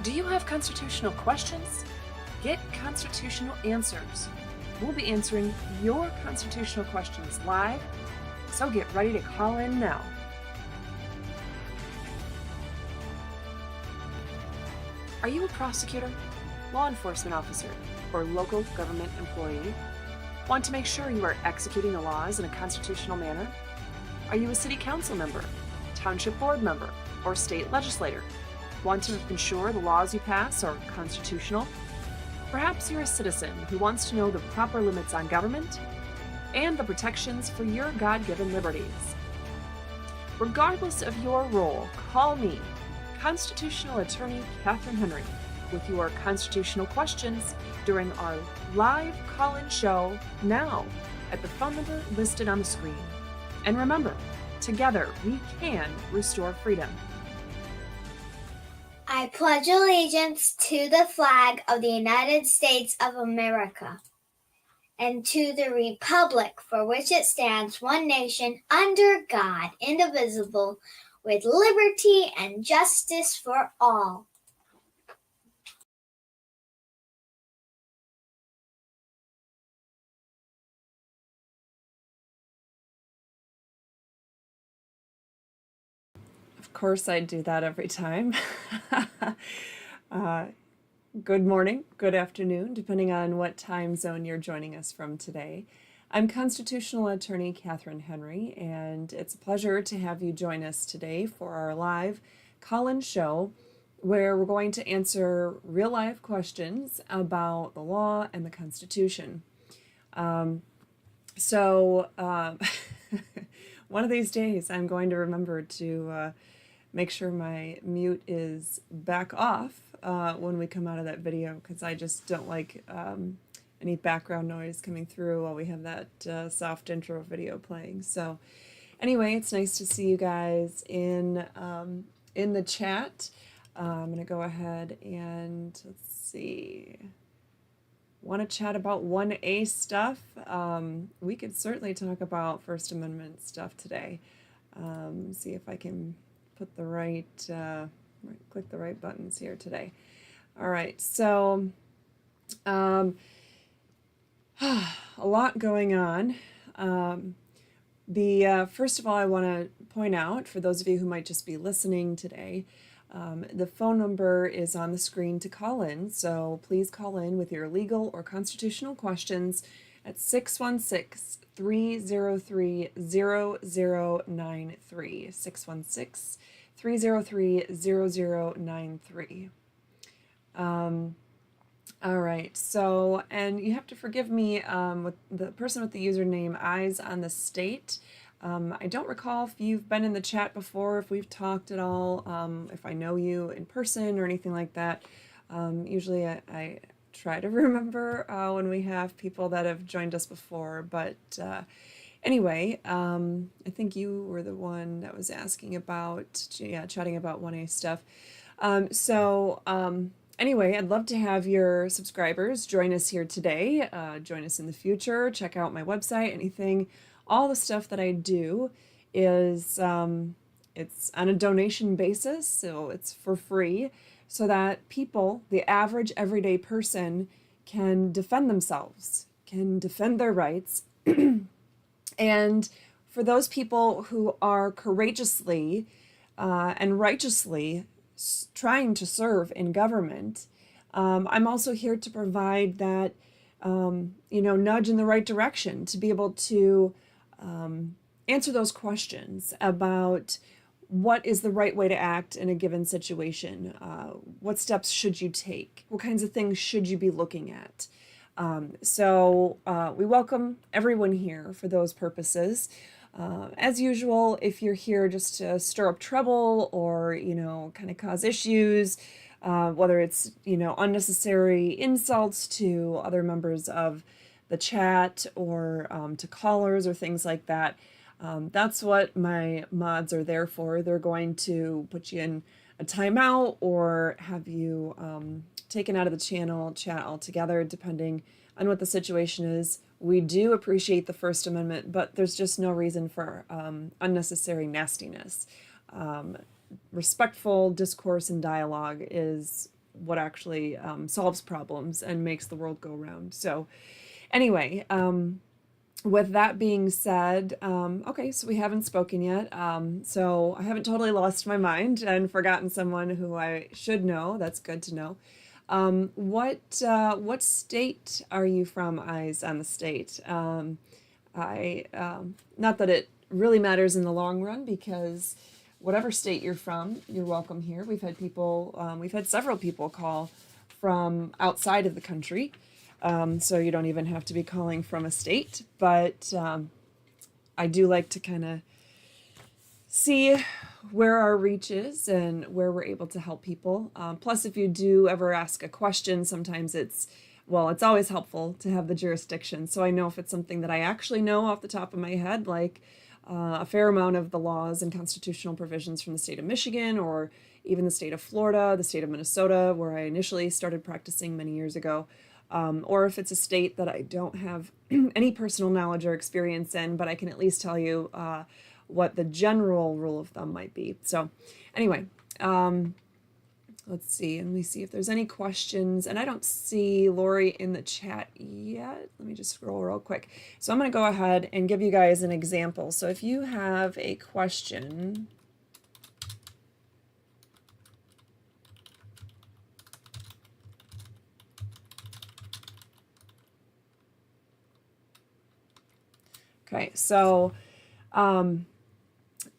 Do you have constitutional questions? Get constitutional answers. We'll be answering your constitutional questions live, so get ready to call in now. Are you a prosecutor, law enforcement officer, or local government employee? Want to make sure you are executing the laws in a constitutional manner? Are you a city council member, township board member, or state legislator? Want to ensure the laws you pass are constitutional? Perhaps you're a citizen who wants to know the proper limits on government and the protections for your God-given liberties. Regardless of your role, call me, Constitutional Attorney Catherine Henry, with your constitutional questions during our live call-in show now at the phone number listed on the screen. And remember, together we can restore freedom. I pledge allegiance to the flag of the United States of America and to the republic for which it stands, one nation, under God, indivisible, with liberty and justice for all. Of course, I do that every time. Good morning, good afternoon, depending on what time zone you're joining us from today. I'm Constitutional Attorney Catherine Henry, and it's a pleasure to have you join us today for our live call-in show where we're going to answer real-life questions about the law and the Constitution. One of these days I'm going to remember to make sure my mute is back off when we come out of that video, because I just don't like any background noise coming through while we have that soft intro video playing. So anyway, it's nice to see you guys in the chat. I'm going to go ahead and let's see. Want to chat about 1A stuff? We could certainly talk about First Amendment stuff today. See if I can put the right, click the right buttons here today. All right, so a lot going on. First of all, I want to point out, for those of you who might just be listening today, the phone number is on the screen to call in, so please call in with your legal or constitutional questions at 616-303-0093, 616-303-0093. All right, so, and you have to forgive me with the person with the username Eyes on the State. I don't recall if you've been in the chat before, if we've talked at all, if I know you in person or anything like that. Usually I try to remember when we have people that have joined us before, but anyway, I think you were the one that was asking about, chatting about 1A stuff. Anyway, I'd love to have your subscribers join us here today, join us in the future, check out my website, anything. All the stuff that I do is, it's on a donation basis, so it's for free, so that people, the average everyday person, can defend themselves, can defend their rights. And for those people who are courageously and righteously trying to serve in government, I'm also here to provide that, nudge in the right direction, to be able to answer those questions about what is the right way to act in a given situation. What steps should you take? What kinds of things should you be looking at? We welcome everyone here for those purposes. As usual, if you're here just to stir up trouble or, kind of cause issues, whether it's, unnecessary insults to other members of the chat or to callers or things like that, that's what my mods are there for. They're going to put you in a timeout or have you taken out of the channel, chat altogether, depending on what the situation is. We do appreciate the First Amendment, but there's just no reason for unnecessary nastiness. Respectful discourse and dialogue is what actually solves problems and makes the world go round. So anyway, with that being said, okay, so we haven't spoken yet. So I haven't totally lost my mind and forgotten someone who I should know. That's good to know. What state are you from, Eyes on the State? Not that it really matters in the long run, because whatever state you're from, you're welcome here. We've had several people call from outside of the country. So you don't even have to be calling from a state, but I do like to kind of see where our reach is and where we're able to help people. Plus, if you do ever ask a question, sometimes it's always helpful to have the jurisdiction. So I know if it's something that I actually know off the top of my head, like a fair amount of the laws and constitutional provisions from the state of Michigan, or even the state of Florida, the state of Minnesota, where I initially started practicing many years ago. Or if it's a state that I don't have any personal knowledge or experience in, but I can at least tell you what the general rule of thumb might be. So anyway, let's see, and let me see if there's any questions. And I don't see Lori in the chat yet. Let me just scroll real quick. So I'm going to go ahead and give you guys an example. So if you have a question, okay, so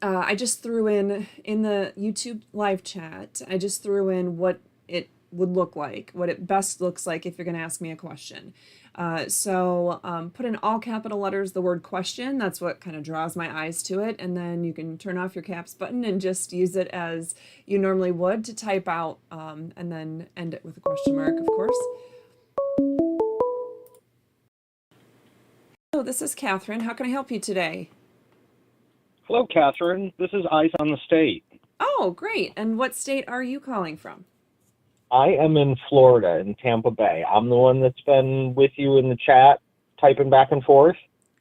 I just threw in the YouTube live chat, I just threw in what it would look like, what it best looks like if you're going to ask me a question. So put in all capital letters the word question. That's what kind of draws my eyes to it. And then you can turn off your caps button and just use it as you normally would to type out, and then end it with a question mark, of course. Hello, this is Catherine. How can I help you today? Hello, Catherine. This is Eyes on the State. Oh, great. And what state are you calling from? I am in Florida, in Tampa Bay. I'm the one that's been with you in the chat, typing back and forth.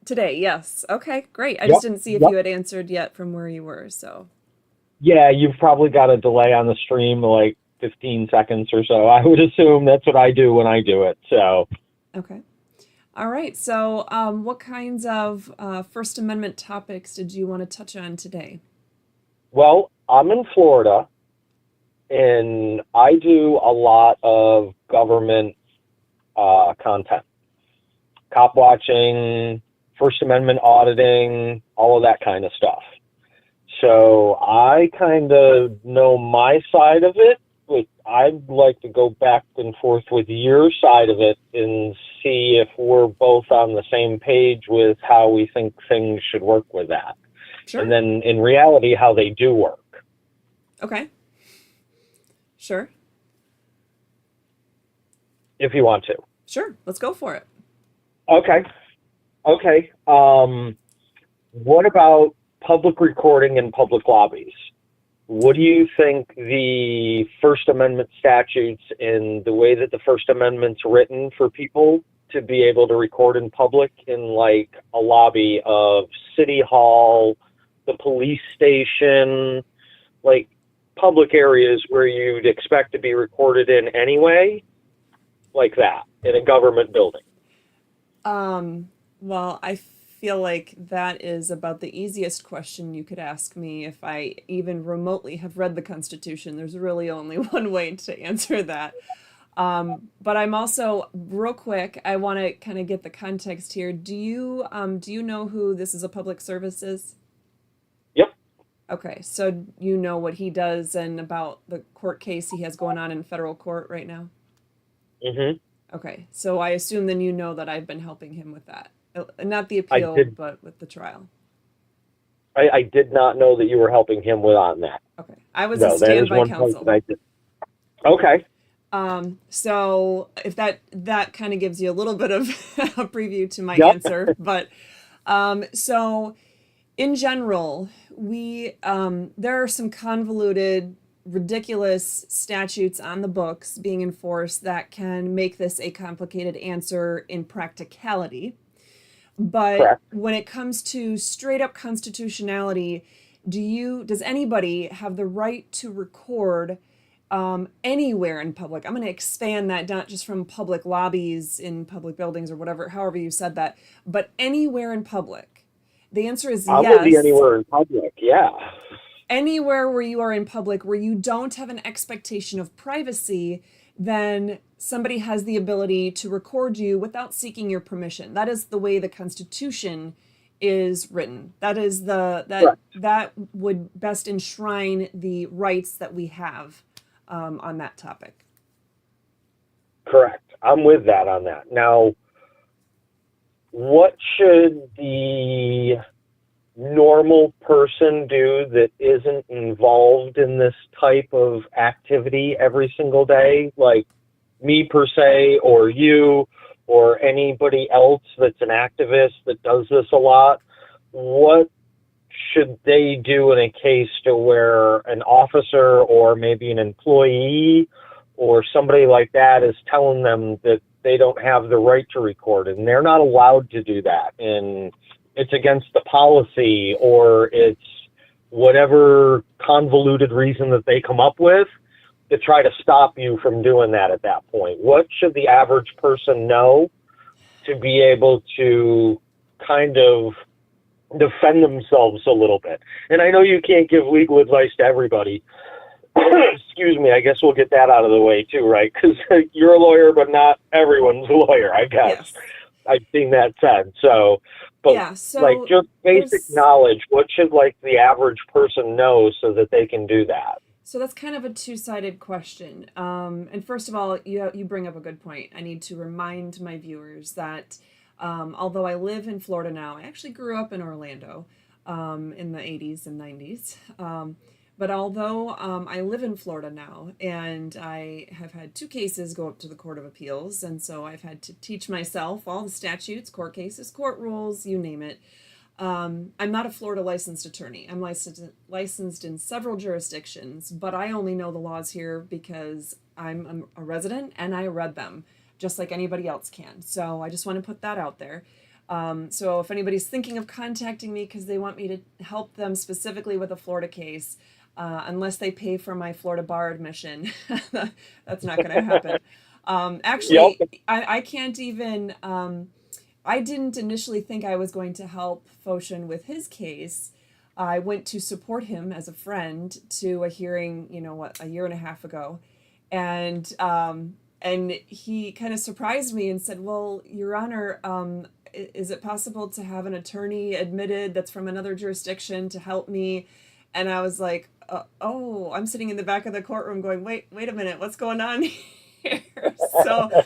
Today, yes. Okay, great. I just didn't see if you had answered yet from where you were, so. Yeah, you've probably got a delay on the stream, like 15 seconds or so. I would assume that's what I do when I do it, so. Okay. All right, so what kinds of First Amendment topics did you want to touch on today? Well, I'm in Florida, and I do a lot of government content. Cop watching, First Amendment auditing, all of that kind of stuff. So I kind of know my side of it, but I'd like to go back and forth with your side of it and see if we're both on the same page with how we think things should work with that. Sure. And then in reality, how they do work. Okay. Sure. If you want to. Sure. Let's go for it. Okay. Okay. What about public recording and public lobbies? What do you think the First Amendment statutes and the way that the First Amendment's written for people to be able to record in public in like a lobby of City Hall, the police station, like public areas where you'd expect to be recorded in anyway, like that, in a government building? Well, I feel like that is about the easiest question you could ask me if I even remotely have read the Constitution. There's really only one way to answer that. But I'm also, real quick, I want to kind of get the context here. Do you know who This Is a Public Service is? Yep. Okay, so you know what he does and about the court case he has going on in federal court right now? Mm-hmm. Okay, so I assume then you know that I've been helping him with that. Not the appeal, but with the trial. I did not know that you were helping him with on that. Okay, I was a standby counsel. Okay. So if that kind of gives you a little bit of a preview to my answer, but so in general, there are some convoluted, ridiculous statutes on the books being enforced that can make this a complicated answer in practicality. But correct. When it comes to straight up constitutionality, does anybody have the right to record anywhere in public. I'm going to expand that, not just from public lobbies in public buildings or whatever, however you said that, but anywhere in public. The answer is I will be yes. anywhere in public. Yeah. Anywhere where you are in public where you don't have an expectation of privacy, then somebody has the ability to record you without seeking your permission. That is the way the Constitution is written. That is Correct. that would best enshrine the rights that we have on that topic. Correct. I'm with that on that. Now, what should the normal person do that isn't involved in this type of activity every single day, like me per se, or you, or anybody else that's an activist that does this a lot? What should they do in a case to where an officer or maybe an employee or somebody like that is telling them that they don't have the right to record and they're not allowed to do that, and it's against the policy, or it's whatever convoluted reason that they come up with to try to stop you from doing that at that point? What should the average person know to be able to kind of defend themselves a little bit? And I know you can't give legal advice to everybody. Excuse me, I guess we'll get that out of the way too, right? Because you're a lawyer, but not everyone's a lawyer, I guess. Yes. I've seen that said. So, but yeah, so like just basic knowledge, what should like the average person know so that they can do that? So that's kind of a two-sided question. And first of all, you bring up a good point. I need to remind my viewers that although I live in Florida now, I actually grew up in Orlando in the 80s and 90s. But although I live in Florida now, and I have had 2 cases go up to the Court of Appeals, and so I've had to teach myself all the statutes, court cases, court rules, you name it. I'm not a Florida licensed attorney. I'm licensed in several jurisdictions, but I only know the laws here because I'm a resident and I read them just like anybody else can. So I just want to put that out there. So if anybody's thinking of contacting me because they want me to help them specifically with a Florida case, unless they pay for my Florida bar admission, that's not going to happen. Actually, yep. I can't even... I didn't initially think I was going to help Foshin with his case. I went to support him as a friend to a hearing, a year and a half ago. And he kind of surprised me and said, well, Your Honor, is it possible to have an attorney admitted that's from another jurisdiction to help me? And I was like, oh, I'm sitting in the back of the courtroom going, wait a minute, what's going on here? So,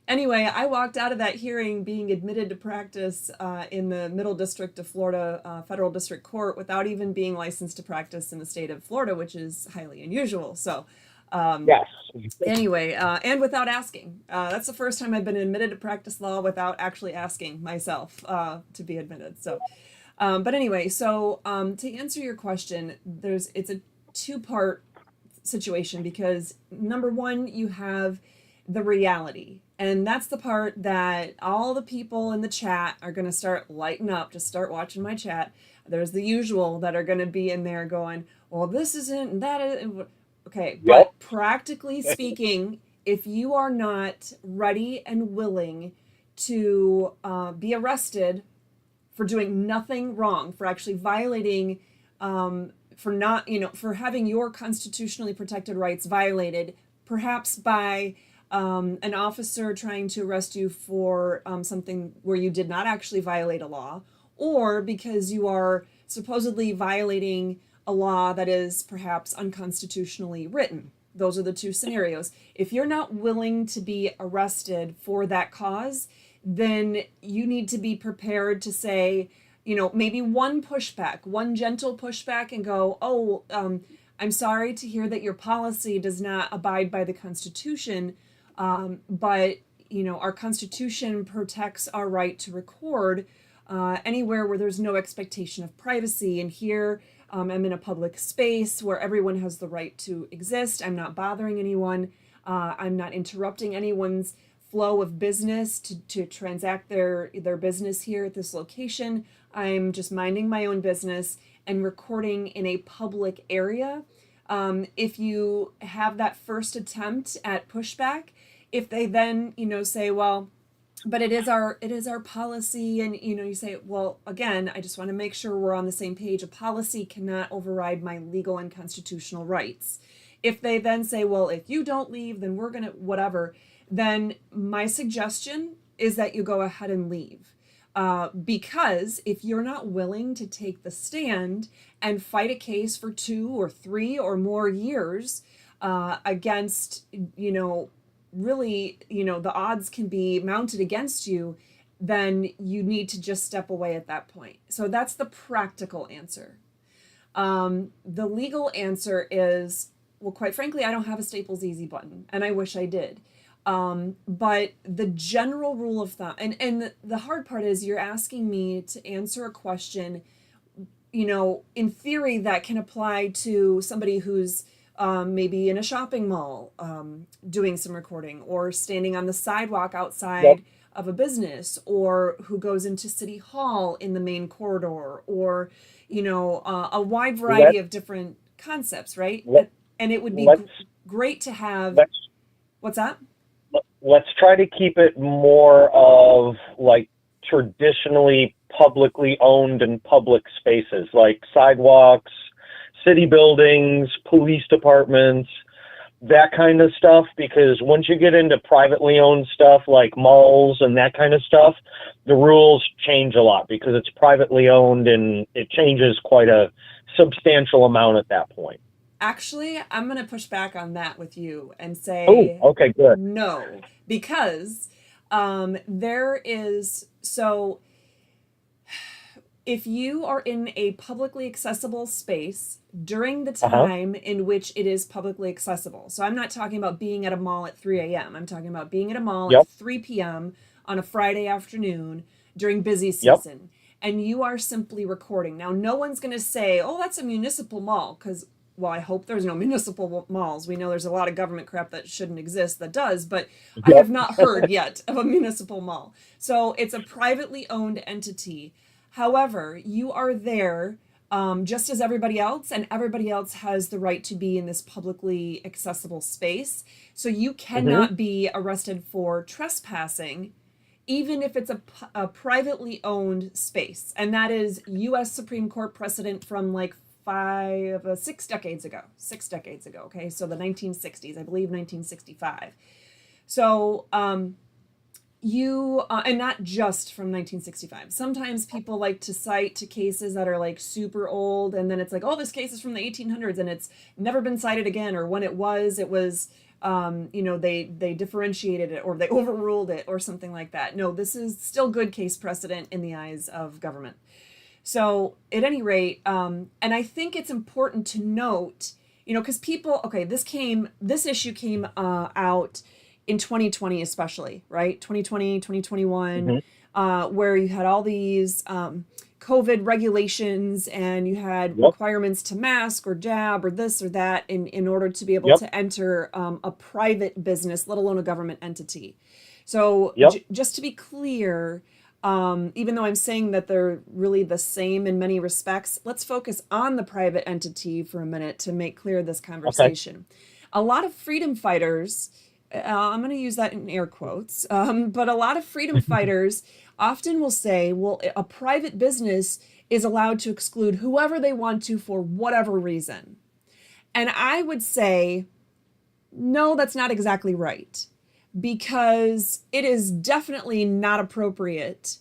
anyway, I walked out of that hearing being admitted to practice in the Middle District of Florida Federal District Court without even being licensed to practice in the state of Florida, which is highly unusual. So, yes. Anyway, and without asking. That's the first time I've been admitted to practice law without actually asking myself to be admitted. So, but anyway, so to answer your question, it's a 2-part situation because number one, you have the reality. And that's the part that all the people in the chat are going to start lighting up. Just start watching my chat. There's the usual that are going to be in there going, well, this isn't, and that is. Okay, but Yep. Practically speaking, if you are not ready and willing to be arrested for doing nothing wrong, for actually violating, for having your constitutionally protected rights violated, perhaps by an officer trying to arrest you for something where you did not actually violate a law, or because you are supposedly violating a law that is perhaps unconstitutionally written. Those are the 2 scenarios. If you're not willing to be arrested for that cause, then you need to be prepared to say, maybe one gentle pushback and go, oh, I'm sorry to hear that your policy does not abide by the Constitution, but our Constitution protects our right to record anywhere where there's no expectation of privacy. And here I'm in a public space where everyone has the right to exist. I'm not bothering anyone. I'm not interrupting anyone's flow of business to transact their business here at this location. I'm just minding my own business and recording in a public area If you have that first attempt at pushback, if they then, say, well, but it is our policy, and you say, well, again, I just want to make sure we're on the same page. A policy cannot override my legal and constitutional rights. If they then say, well, if you don't leave, then we're gonna whatever, then my suggestion is that you go ahead and leave. Because if you're not willing to take the stand and fight a case for 2 or 3 or more years against, really, the odds can be mounted against you, then you need to just step away at that point. So that's the practical answer. The legal answer is, well, quite frankly, I don't have a Staples Easy button, and I wish I did. But the general rule of thumb, and the hard part is you're asking me to answer a question, in theory that can apply to somebody who's maybe in a shopping mall doing some recording, or standing on the sidewalk outside of a business, or who goes into City Hall in the main corridor, or, a wide variety of different concepts, right? And it would be great to have. What's that? Let's try to keep it more of like traditionally publicly owned and public spaces, like sidewalks, city buildings, police departments, that kind of stuff. Because once you get into privately owned stuff like malls and that kind of stuff, the rules change a lot because it's privately owned, and it changes quite a substantial amount at that point. Actually, I'm going to push back on that with you and say, oh, okay, good. No, because if you are in a publicly accessible space during the time in which it is publicly accessible. So I'm not talking about being at a mall at 3 a.m. I'm talking about being at a mall at 3 p.m. on a Friday afternoon during busy season. And you are simply recording. Now, no one's going to say, oh, that's a municipal mall, because, well, I hope there's no municipal malls. We know there's a lot of government crap that shouldn't exist that does, but I have not heard yet of a municipal mall. So it's a privately owned entity. However, you are there just as everybody else, and everybody else has the right to be in this publicly accessible space. So you cannot be arrested for trespassing, even if it's a privately owned space. And that is U.S. Supreme Court precedent from like 6 decades ago. Okay, so the 1960s, I believe 1965. So and not just from 1965. Sometimes people like to cite to cases that are like super old, and then it's like, oh, this case is from the 1800s and it's never been cited again, or when it was they differentiated it, or they overruled it, or something like that. No, this is still good case precedent in the eyes of government. So at any rate, and I think it's important to note, because people, this issue came out in 2020 especially, right? 2020, 2021, where you had all these COVID regulations, and you had requirements to mask or jab or this or that in order to be able to enter a private business, let alone a government entity. So just to be clear, even though I'm saying that they're really the same in many respects, let's focus on the private entity for a minute to make clear this conversation. A lot of freedom fighters, I'm going to use that in air quotes, but a lot of freedom fighters often will say, well, a private business is allowed to exclude whoever they want to for whatever reason. And I would say, no, that's not exactly right. Because it is definitely not appropriate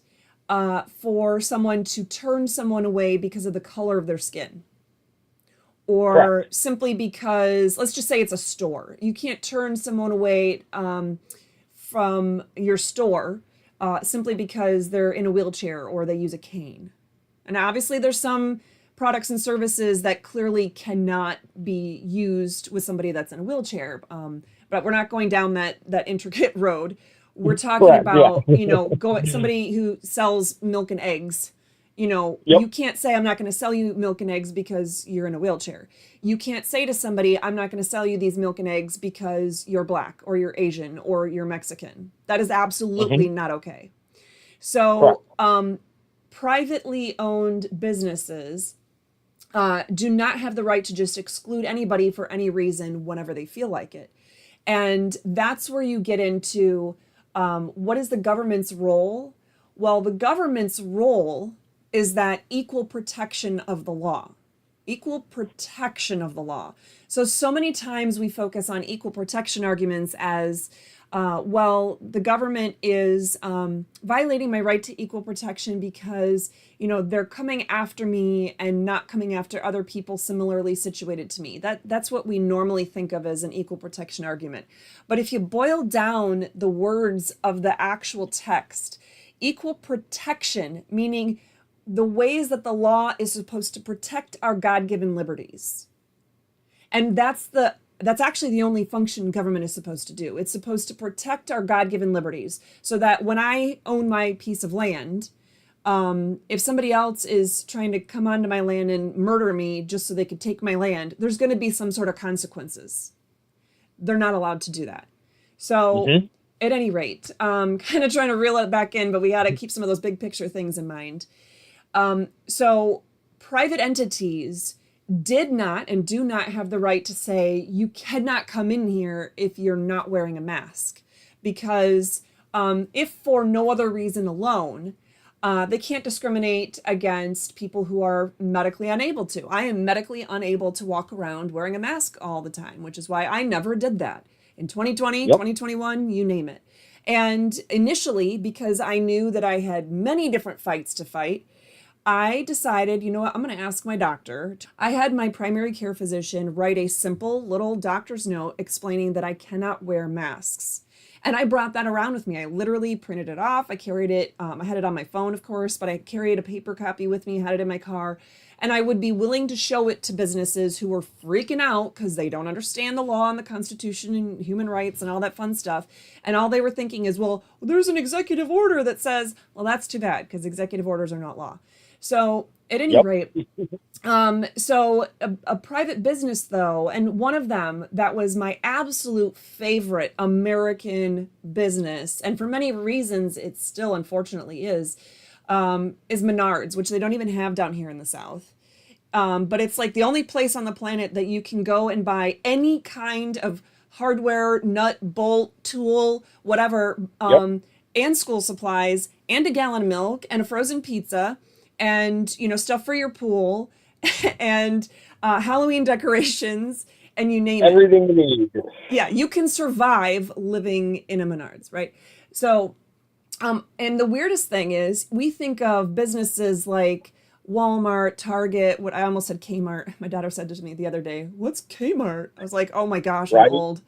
for someone to turn someone away because of the color of their skin. Or simply because, let's just say it's a store. You can't turn someone away from your store simply because they're in a wheelchair or they use a cane. And obviously there's some products and services that clearly cannot be used with somebody that's in a wheelchair. But we're not going down that intricate road. We're talking about, somebody who sells milk and eggs. You can't say, I'm not going to sell you milk and eggs because you're in a wheelchair. You can't say to somebody, I'm not going to sell you these milk and eggs because you're Black or you're Asian or you're Mexican. That is absolutely not okay. So privately owned businesses, do not have the right to just exclude anybody for any reason whenever they feel like it. And that's where you get into what is the government's role? Well, the government's role is that equal protection of the law. Equal protection of the law. So many times we focus on equal protection arguments as well, the government is violating my right to equal protection because, they're coming after me and not coming after other people similarly situated to me. That's what we normally think of as an equal protection argument. But if you boil down the words of the actual text, equal protection, meaning the ways that the law is supposed to protect our God-given liberties. And that's actually the only function government is supposed to do. It's supposed to protect our God-given liberties so that when I own my piece of land, if somebody else is trying to come onto my land and murder me just so they could take my land, there's going to be some sort of consequences. They're not allowed to do that. So at any rate, kind of trying to reel it back in, but we got to keep some of those big picture things in mind. So private entities did not and do not have the right to say, you cannot come in here if you're not wearing a mask. Because if for no other reason alone, they can't discriminate against people who are medically unable to. I am medically unable to walk around wearing a mask all the time, which is why I never did that. In 2020, 2021, you name it. And initially, because I knew that I had many different fights to fight, I decided, you know what, I'm going to ask my doctor. I had my primary care physician write a simple little doctor's note explaining that I cannot wear masks. And I brought that around with me. I literally printed it off. I carried it. I had it on my phone, of course, but I carried a paper copy with me, had it in my car. And I would be willing to show it to businesses who were freaking out because they don't understand the law and the Constitution and human rights and all that fun stuff. And all they were thinking is, well, there's an executive order that says, well, that's too bad because executive orders are not law. So at any rate, so a private business though, and one of them that was my absolute favorite American business, and for many reasons it still unfortunately is Menards, which they don't even have down here in the South. But it's like the only place on the planet that you can go and buy any kind of hardware, nut, bolt, tool, whatever, and school supplies, and a gallon of milk, and a frozen pizza, and stuff for your pool, and Halloween decorations, and you name everything you need. Yeah, you can survive living in a Menards, right? So, and the weirdest thing is, we think of businesses like Walmart, Target. What I almost said Kmart. My daughter said to me the other day, "What's Kmart?" I was like, "Oh my gosh, I'm old."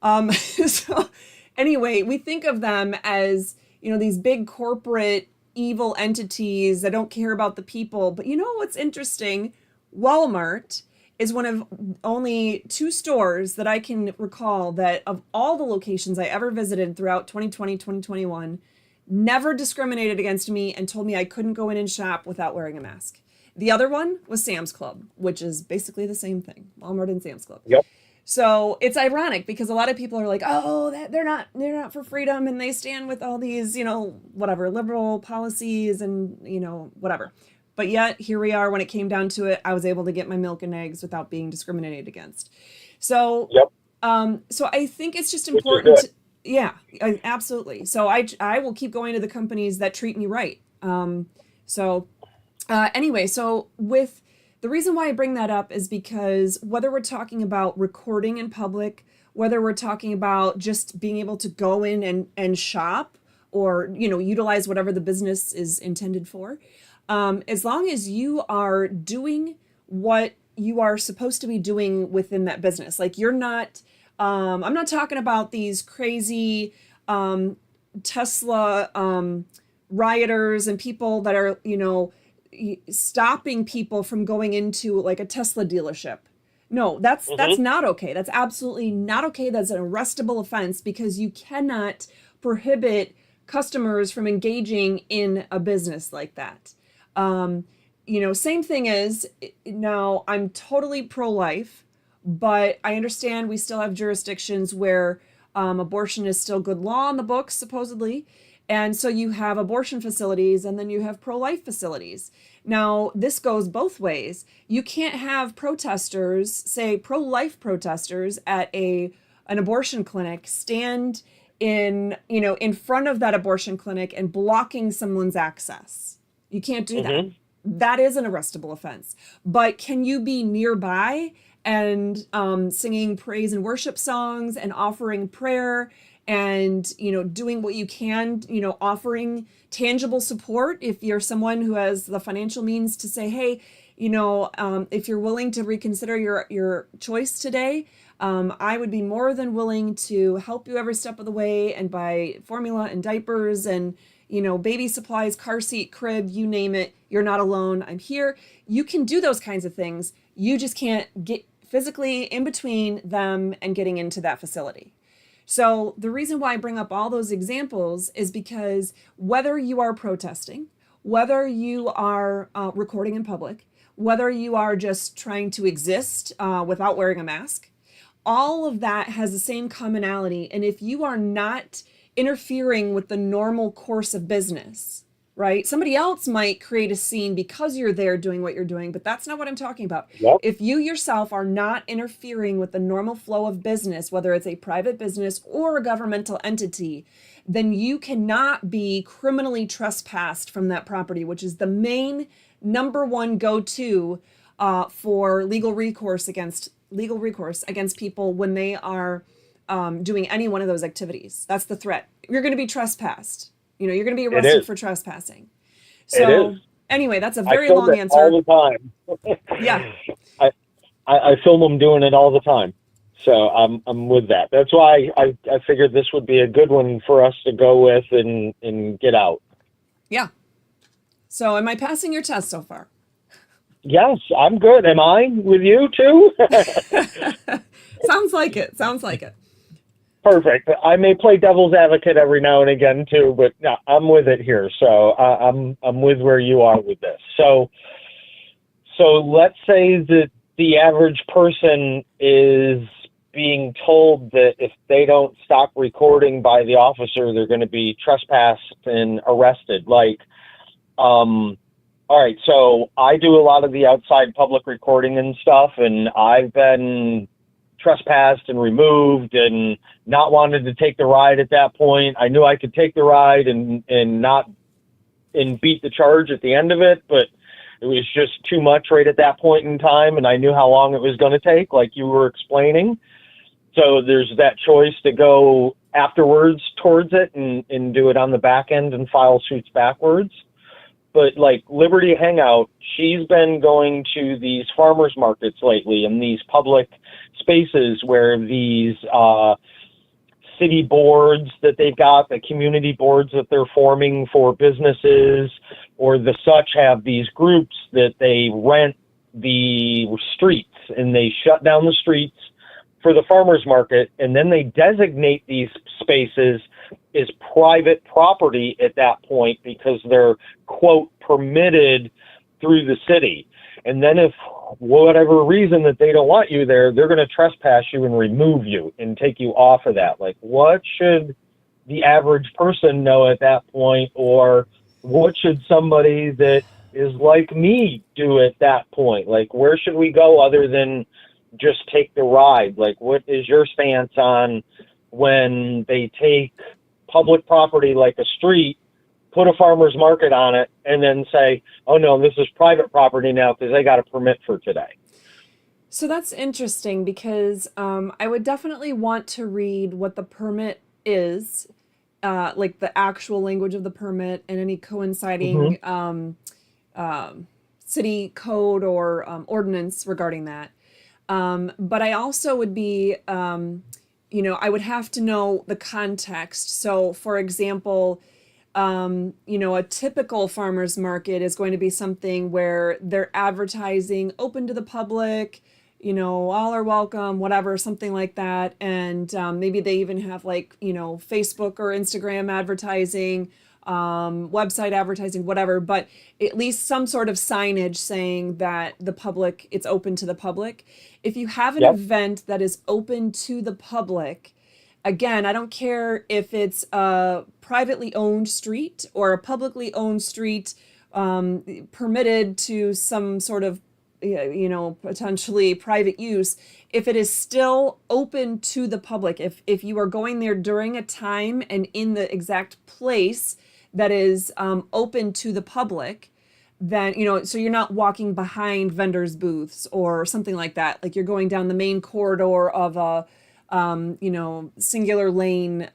So anyway, we think of them as these big corporate evil entities that don't care about the people. But what's interesting? Walmart is one of only 2 stores that I can recall that of all the locations I ever visited throughout 2020, 2021, never discriminated against me and told me I couldn't go in and shop without wearing a mask. The other one was Sam's Club, which is basically the same thing, Walmart and Sam's Club. Yep. So it's ironic because a lot of people are like, oh, they're not for freedom and they stand with all these, whatever, liberal policies and, whatever. But yet here we are when it came down to it, I was able to get my milk and eggs without being discriminated against. So, so I think it's just important. Yeah, absolutely. So I will keep going to the companies that treat me right. Anyway, so with the reason why I bring that up is because whether we're talking about recording in public, whether we're talking about just being able to go in and shop or, utilize whatever the business is intended for, as long as you are doing what you are supposed to be doing within that business, like you're not, I'm not talking about these crazy Tesla rioters and people that are, stopping people from going into like a Tesla dealership. No, that's not okay. That's absolutely not okay. That's an arrestable offense because you cannot prohibit customers from engaging in a business like that. Same thing is, now I'm totally pro-life, but I understand we still have jurisdictions where abortion is still good law in the books, supposedly. And so you have abortion facilities and then you have pro-life facilities. Now, this goes both ways. You can't have protesters, say pro-life protesters at an abortion clinic, stand in front of that abortion clinic and blocking someone's access. You can't do that. That is an arrestable offense. But can you be nearby and singing praise and worship songs and offering prayer and doing what you can, offering tangible support if you're someone who has the financial means to say, hey, if you're willing to reconsider your choice today, I would be more than willing to help you every step of the way and buy formula and diapers and baby supplies, car seat, crib, you name it. You're not alone. I'm here. You can do those kinds of things. You just can't get physically in between them and getting into that facility. So the reason why I bring up all those examples is because whether you are protesting, whether you are recording in public, whether you are just trying to exist without wearing a mask, all of that has the same commonality. And if you are not interfering with the normal course of business, right? Somebody else might create a scene because you're there doing what you're doing, but that's not what I'm talking about. Yep. If you yourself are not interfering with the normal flow of business, whether it's a private business or a governmental entity, then you cannot be criminally trespassed from that property, which is the main number one go-to for legal recourse against people when they are doing any one of those activities. That's the threat. You're going to be trespassed. You're going to be arrested for trespassing. So anyway, that's a very long answer. All the time. Yeah. I film them doing it all the time. So I'm with that. That's why I figured this would be a good one for us to go with and get out. Yeah. So am I passing your test so far? Yes, I'm good. Am I with you too? Sounds like it. Perfect. I may play devil's advocate every now and again too, but no, I'm with it here. So I'm with where you are with this. So let's say that the average person is being told that if they don't stop recording by the officer, they're going to be trespassed and arrested. All right, so I do a lot of the outside public recording and stuff, and I've been trespassed and removed and not wanted to take the ride at that point. I knew I could take the ride and beat the charge at the end of it, but it was just too much right at that point in time, and I knew how long it was going to take, like you were explaining. So there's that choice to go afterwards towards it and do it on the back end and file suits backwards. But like Liberty Hangout, she's been going to these farmers markets lately and these public spaces where these city boards that they've got, the community boards that they're forming for businesses or the such, have these groups that they rent the streets and they shut down the streets for the farmers market, and then they designate these spaces as private property at that point because they're, quote, permitted through the city. And then if whatever reason that they don't want you there, they're going to trespass you and remove you and take you off of that. Like, what should the average person know at that point, or what should somebody that is like me do at that point? Like, where should we go other than just take the ride? Like, what is your stance on when they take public property like a street, put a farmer's market on it, and then say, oh no, this is private property now because they got a permit for today? So that's interesting because I would definitely want to read what the permit is, like the actual language of the permit and any coinciding city code or ordinance regarding that. But I also would be, I would have to know the context. So for example, a typical farmer's market is going to be something where they're advertising open to the public, all are welcome, whatever, something like that. And maybe they even have Facebook or Instagram advertising, website advertising, whatever, but at least some sort of signage saying that it's open to the public. If you have an event that is open to the public, Again, I don't care if it's a privately owned street or a publicly owned street, permitted to some sort of, potentially private use. If it is still open to the public, if you are going there during a time and in the exact place that is open to the public, then, so you're not walking behind vendors' booths or something like that. Like you're going down the main corridor of a, singular lane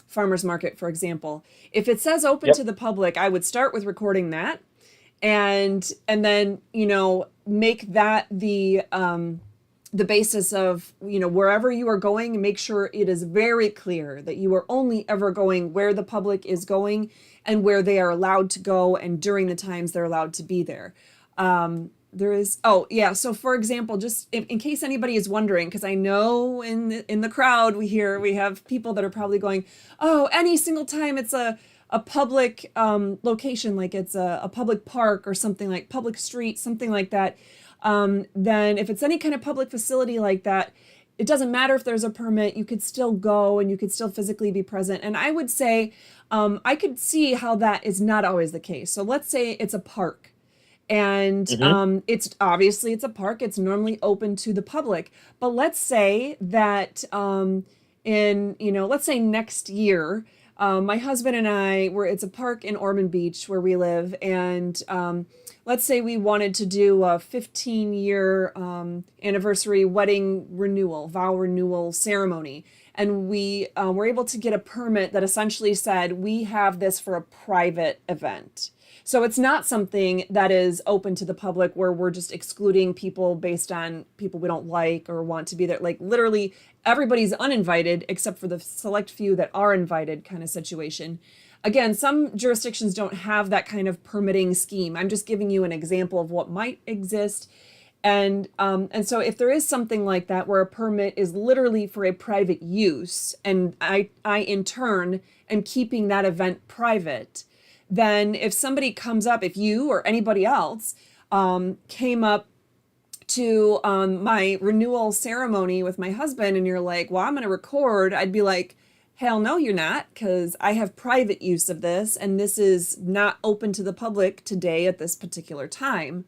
farmer's market, for example. If it says open Yep. to the public, I would start with recording that, and then make that the basis of wherever you are going, make sure it is very clear that you are only ever going where the public is going and where they are allowed to go and during the times they're allowed to be there. There is, oh yeah, so for example, just in case anybody is wondering, because I know in the crowd we have people that are probably going, oh, any single time it's a public location, like it's a public park or something, like public street, something like that, then if it's any kind of public facility like that, it doesn't matter if there's a permit, you could still go and you could still physically be present. And I would say, I could see how that is not always the case. So let's say it's a park. And it's obviously it's a park. It's normally open to the public. But let's say that let's say next year, my husband and I it's a park in Ormond Beach where we live, and let's say we wanted to do a 15-year anniversary wedding renewal, vow renewal ceremony. And we were able to get a permit that essentially said, we have this for a private event. So it's not something that is open to the public where we're just excluding people based on people we don't like or want to be there. Like literally everybody's uninvited except for the select few that are invited kind of situation. Again, some jurisdictions don't have that kind of permitting scheme. I'm just giving you an example of what might exist. And so if there is something like that where a permit is literally for a private use, and I in turn am keeping that event private, then if somebody comes up, if you or anybody else came up to my renewal ceremony with my husband and you're like, well, I'm going to record, I'd be like, hell no, you're not, because I have private use of this and this is not open to the public today at this particular time.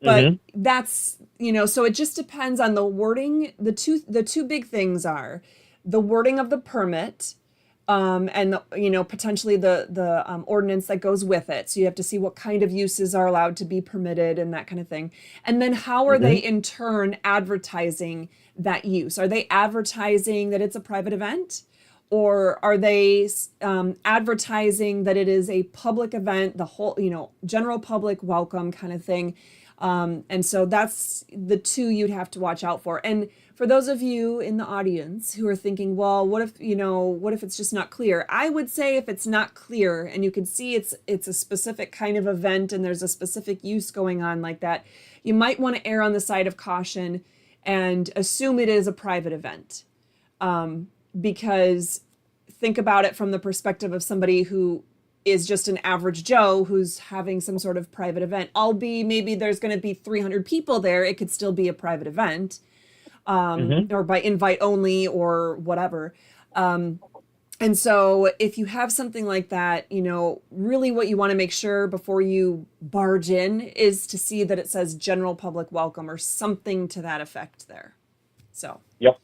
But that's, so it just depends on the wording. The two big things are the wording of the permit, and potentially the ordinance that goes with it. So you have to see what kind of uses are allowed to be permitted and that kind of thing. And then how are they in turn advertising that use? Are they advertising that it's a private event? Or are they advertising that it is a public event, the whole, general public welcome kind of thing? And so that's the two you'd have to watch out for. And for those of you in the audience who are thinking, well, what if it's just not clear? I would say if it's not clear and you can see it's a specific kind of event and there's a specific use going on like that, you might want to err on the side of caution and assume it is a private event. Because think about it from the perspective of somebody who is just an average Joe who's having some sort of private event. Albeit maybe there's going to be 300 people there, it could still be a private event, or by invite only or whatever. And so if you have something like that, really what you want to make sure before you barge in is to see that it says general public welcome or something to that effect there. So. Yep.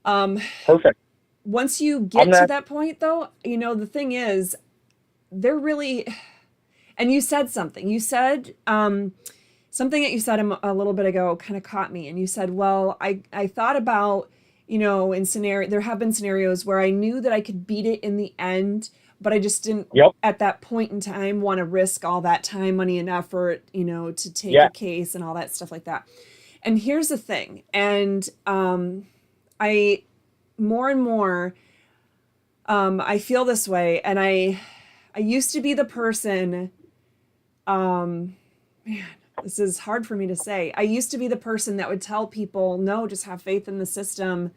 Perfect. Once you get to that point, though, the thing is, they're really, and you said something. You said something that you said a little bit ago kind of caught me. And you said, well, I thought about, there have been scenarios where I knew that I could beat it in the end, but I just didn't at that point in time want to risk all that time, money, and effort, to take a case and all that stuff like that. And here's the thing. And I more and more, I feel this way, and I used to be the person, man, this is hard for me to say. I used to be the person that would tell people, no, just have faith in the system,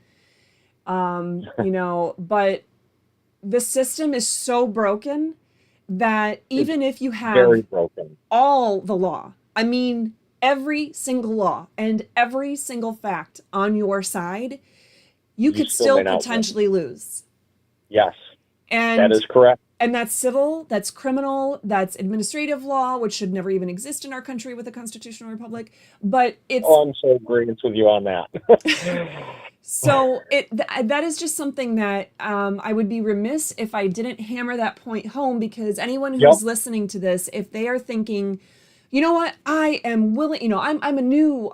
but the system is so broken that even if you have very broken. All the law, I mean, every single law and every single fact on your side, you could still still may not win. potentially lose. Yes, And that is correct. And that's civil, that's criminal, that's administrative law, which should never even exist in our country with a constitutional republic. But it's I'm so agreeing with you on that. so that is just something that I would be remiss if I didn't hammer that point home, because anyone who's listening to this, if they are thinking, you know what, I am willing, I'm a new,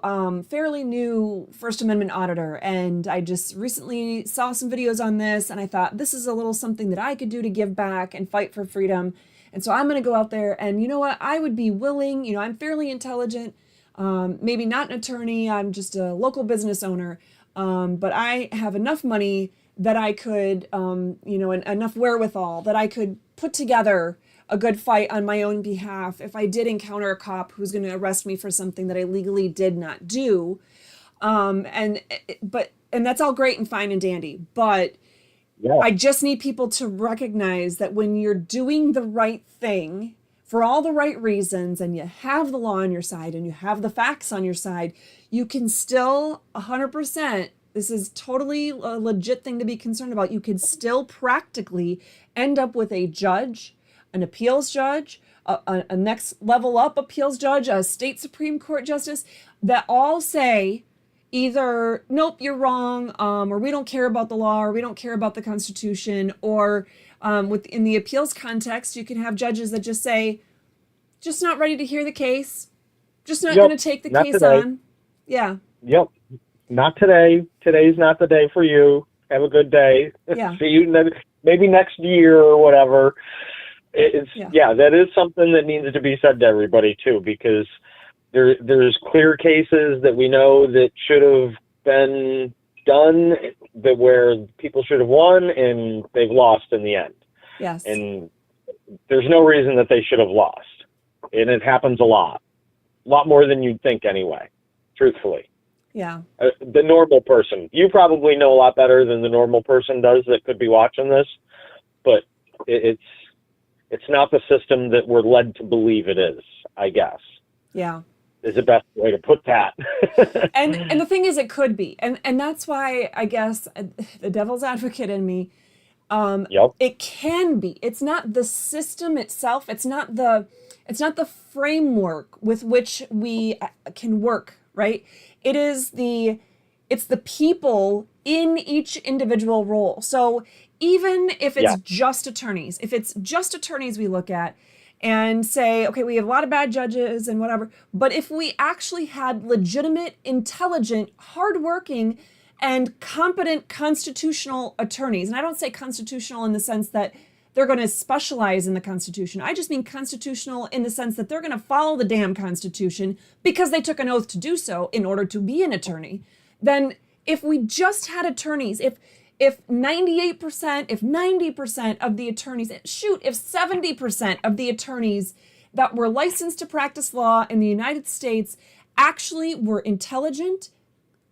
fairly new First Amendment auditor, and I just recently saw some videos on this, and I thought this is a little something that I could do to give back and fight for freedom. And so I'm going to go out there, and you know what, I would be willing, I'm fairly intelligent, maybe not an attorney, I'm just a local business owner, but I have enough money that I could, enough wherewithal that I could put together a good fight on my own behalf if I did encounter a cop who's going to arrest me for something that I legally did not do. And that's all great and fine and dandy, but I just need people to recognize that when you're doing the right thing for all the right reasons, and you have the law on your side and you have the facts on your side, you can still 100%, this is totally a legit thing to be concerned about, you could still practically end up with a judge, an appeals judge, a next level up appeals judge, a state Supreme Court justice, that all say either, nope, you're wrong, or we don't care about the law, or we don't care about the Constitution, or in the appeals context, you can have judges that just say, just not ready to hear the case, just not going to take the case on. Yeah. Yep. Not today. Today's not the day for you. Have a good day. Yeah. See you maybe next year or whatever. That is something that needs to be said to everybody too, because there's clear cases that we know that should have been done, that where people should have won and they've lost in the end. Yes. And there's no reason that they should have lost. And it happens a lot more than you'd think anyway, truthfully. Yeah. The normal person, you probably know a lot better than the normal person does that could be watching this, but it's not the system that we're led to believe it is, I guess. Yeah. Is the best way to put that. and the thing is, it could be. And that's why I guess the devil's advocate in me, it can be. It's not the system itself. It's not the framework with which we can work, right? It's the people in each individual role. So even if it's just attorneys, we look at and say, okay, we have a lot of bad judges and whatever, but if we actually had legitimate, intelligent, hardworking, and competent constitutional attorneys, and I don't say constitutional in the sense that they're going to specialize in the Constitution. I just mean constitutional in the sense that they're going to follow the damn Constitution because they took an oath to do so in order to be an attorney. Then if we just had attorneys, if 98%, if 90% of the attorneys, if 70% of the attorneys that were licensed to practice law in the United States actually were intelligent,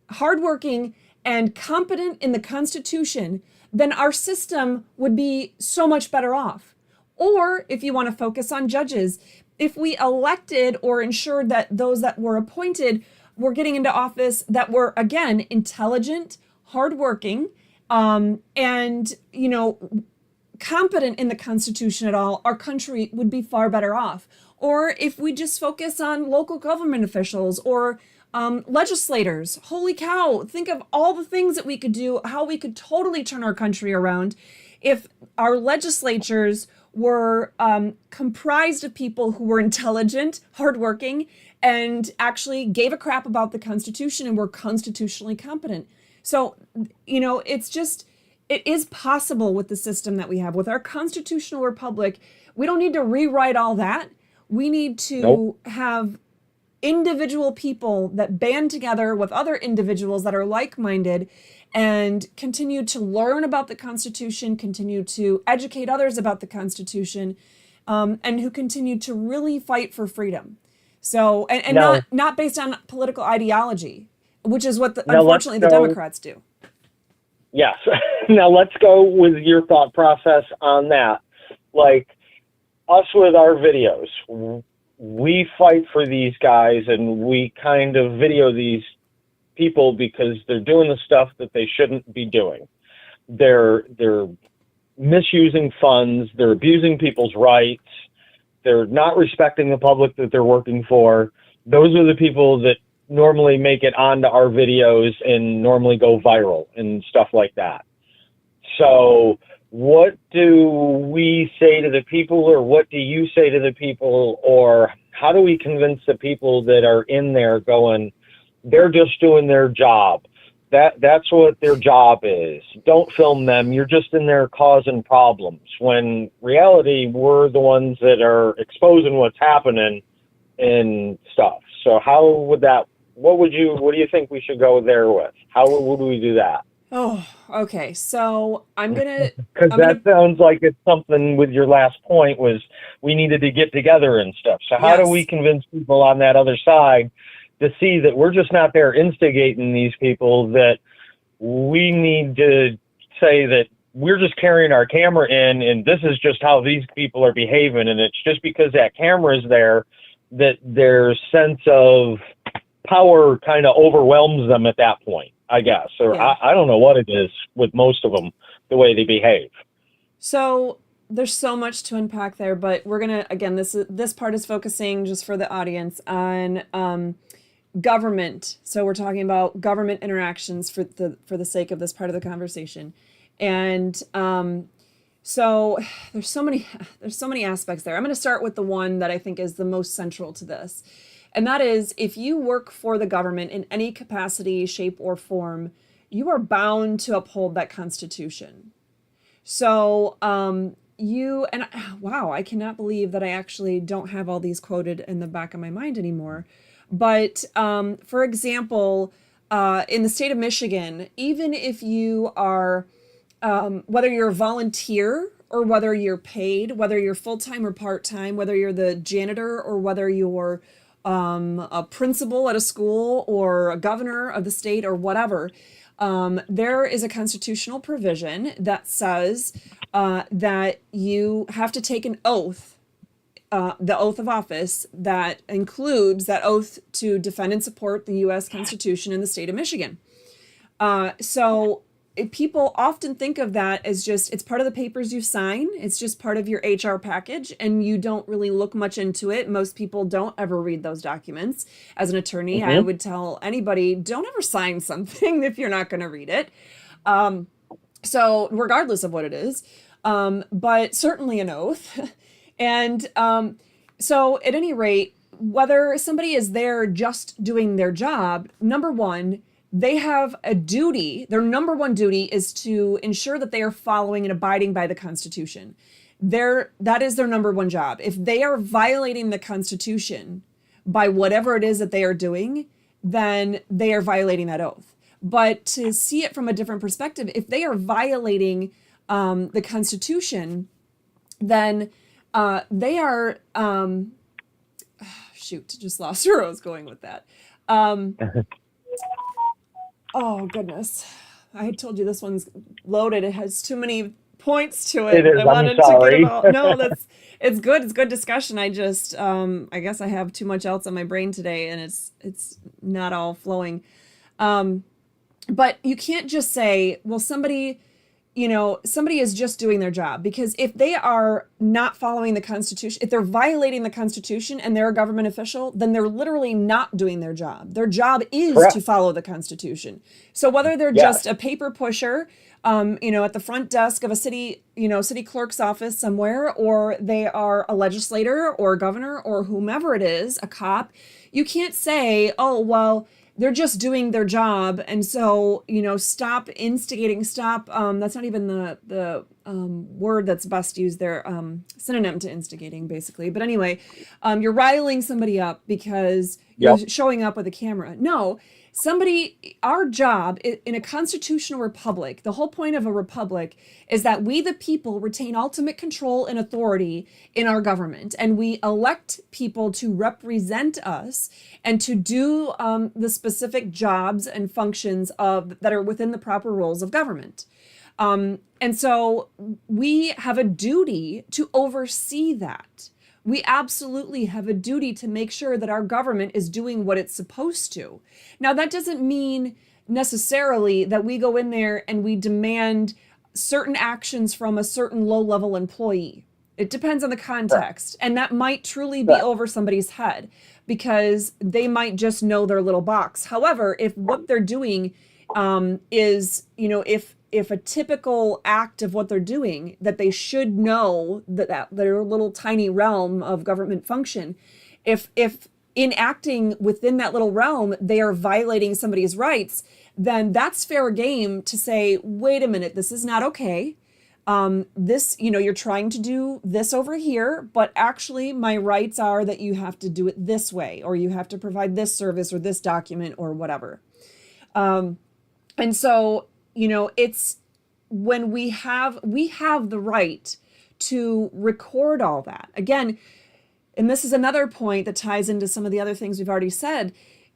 hardworking, and competent in the Constitution, then our system would be so much better off. Or if you want to focus on judges, if we elected or ensured that those that were appointed were getting into office that were, again, intelligent, hardworking, and, competent in the Constitution at all, our country would be far better off. Or if we just focus on local government officials or legislators, holy cow, think of all the things that we could do, how we could totally turn our country around if our legislatures were comprised of people who were intelligent, hardworking, and actually gave a crap about the Constitution and were constitutionally competent. So, it is possible with the system that we have. With our constitutional republic, we don't need to rewrite all that. We need to have individual people that band together with other individuals that are like-minded and continue to learn about the Constitution, continue to educate others about the Constitution, and who continue to really fight for freedom. So, and not based on political ideology, which is what unfortunately the Democrats do. Yes. Now let's go with your thought process on that. Like us with our videos, we fight for these guys and we kind of video these people because they're doing the stuff that they shouldn't be doing. They're misusing funds, they're abusing people's rights, they're not respecting the public that they're working for. Those are the people that normally make it onto our videos and normally go viral and stuff like that. So what do we say to the people, or what do you say to the people, or how do we convince the people that are in there going, they're just doing their job? That's what their job is. Don't film them. You're just in there causing problems. When reality, we're the ones that are exposing what's happening and stuff. So how would that, what do you think we should go there with? How would we do that? Oh, okay. So Because that sounds like it's something with your last point was we needed to get together and stuff. So how do we convince people on that other side to see that we're just not there instigating these people, that we need to say that we're just carrying our camera in and this is just how these people are behaving, and it's just because that camera is there that their sense of power kind of overwhelms them at that point, I guess. Or I don't know what it is with most of them, the way they behave. So there's so much to unpack there, but we're gonna, again, this part is focusing, just for the audience, on government. So we're talking about government interactions for the sake of this part of the conversation. And so there's so many aspects there. I'm going to start with the one that I think is the most central to this. And that is, if you work for the government in any capacity, shape, or form, you are bound to uphold that Constitution. So wow, I cannot believe that I actually don't have all these quoted in the back of my mind anymore. But for example, in the state of Michigan, even if you are, whether you're a volunteer or whether you're paid, whether you're full-time or part-time, whether you're the janitor or whether you're a principal at a school or a governor of the state or whatever, there is a constitutional provision that says that you have to take an oath, the oath of office, that includes that oath to defend and support the U.S. Constitution in the state of Michigan. So people often think of that as just, it's part of the papers you sign. It's just part of your HR package, and you don't really look much into it. Most people don't ever read those documents. As an attorney, I would tell anybody, don't ever sign something if you're not going to read it. So regardless of what it is, but certainly an oath. And so at any rate, whether somebody is there just doing their job, number one, they have a duty. Their number one duty is to ensure that they are following and abiding by the Constitution. That is their number one job. If they are violating the Constitution by whatever it is that they are doing, then they are violating that oath. But to see it from a different perspective, if they are violating the Constitution, then they are, shoot, just lost where I was going with that. Oh, goodness. I had told you this one's loaded. It has too many points to it. It is. I wanted I'm sorry. to get it all. No, it's good. It's good discussion. I just, I guess I have too much else on my brain today, and it's not all flowing. But you can't just say, well, somebody is just doing their job, because if they are not following the Constitution, if they're violating the Constitution and they're a government official, then they're literally not doing their job. Their job is to follow the Constitution. So whether they're just a paper pusher, at the front desk of a city clerk's office somewhere, or they are a legislator or a governor or whomever it is, a cop, you can't say, oh, well, they're just doing their job, and so, stop instigating, stop, that's not even the word that's best used there, synonym to instigating, basically. But anyway, you're riling somebody up because you're showing up with a camera. No, our job in a constitutional republic, the whole point of a republic is that we, the people, retain ultimate control and authority in our government, and we elect people to represent us and to do the specific jobs and functions that are within the proper roles of government. And so we have a duty to oversee that. We absolutely have a duty to make sure that our government is doing what it's supposed to. Now, that doesn't mean necessarily that we go in there and we demand certain actions from a certain low-level employee. It depends on the context. And that might truly be over somebody's head because they might just know their little box. However, if what they're doing is, if a typical act of what they're doing, that they should know that their little tiny realm of government function, if in acting within that little realm, they are violating somebody's rights, then that's fair game to say, wait a minute, this is not okay. This, you're trying to do this over here, but actually my rights are that you have to do it this way, or you have to provide this service or this document or whatever. And so, it's when we have the right to record all that. Again, and this is another point that ties into some of the other things we've already said.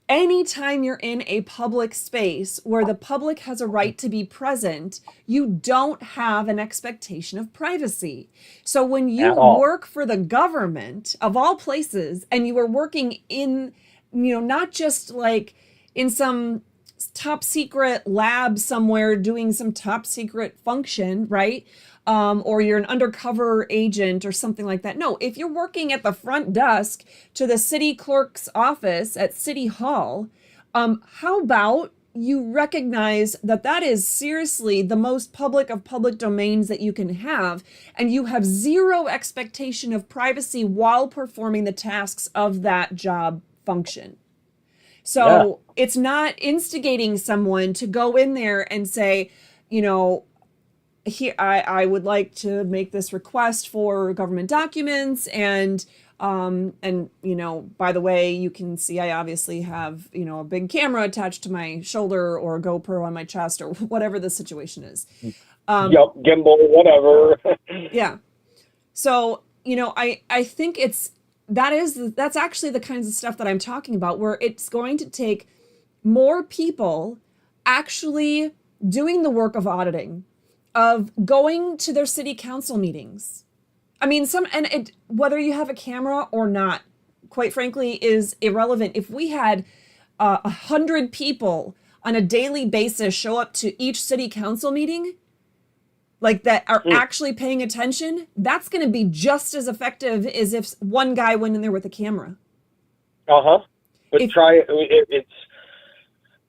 Anytime you're in a public space where the public has a right to be present, you don't have an expectation of privacy. So when you work for the government, of all places, and you are working in, not just like in some top secret lab somewhere doing some top secret function, right? Or you're an undercover agent or something like that. No, if you're working at the front desk to the city clerk's office at City Hall, how about you recognize that that is seriously the most public of public domains that you can have, and you have zero expectation of privacy while performing the tasks of that job function. So it's not instigating someone to go in there and say, here, I would like to make this request for government documents, and by the way, you can see I obviously have, a big camera attached to my shoulder or a GoPro on my chest or whatever the situation is. Gimbal, whatever. Yeah. So, I think that's actually the kinds of stuff that I'm talking about, where it's going to take more people actually doing the work of auditing, of going to their city council meetings. I mean, whether you have a camera or not, quite frankly, is irrelevant. If we had 100 people on a daily basis show up to each city council meeting, like that are actually paying attention, that's going to be just as effective as if one guy went in there with a camera. But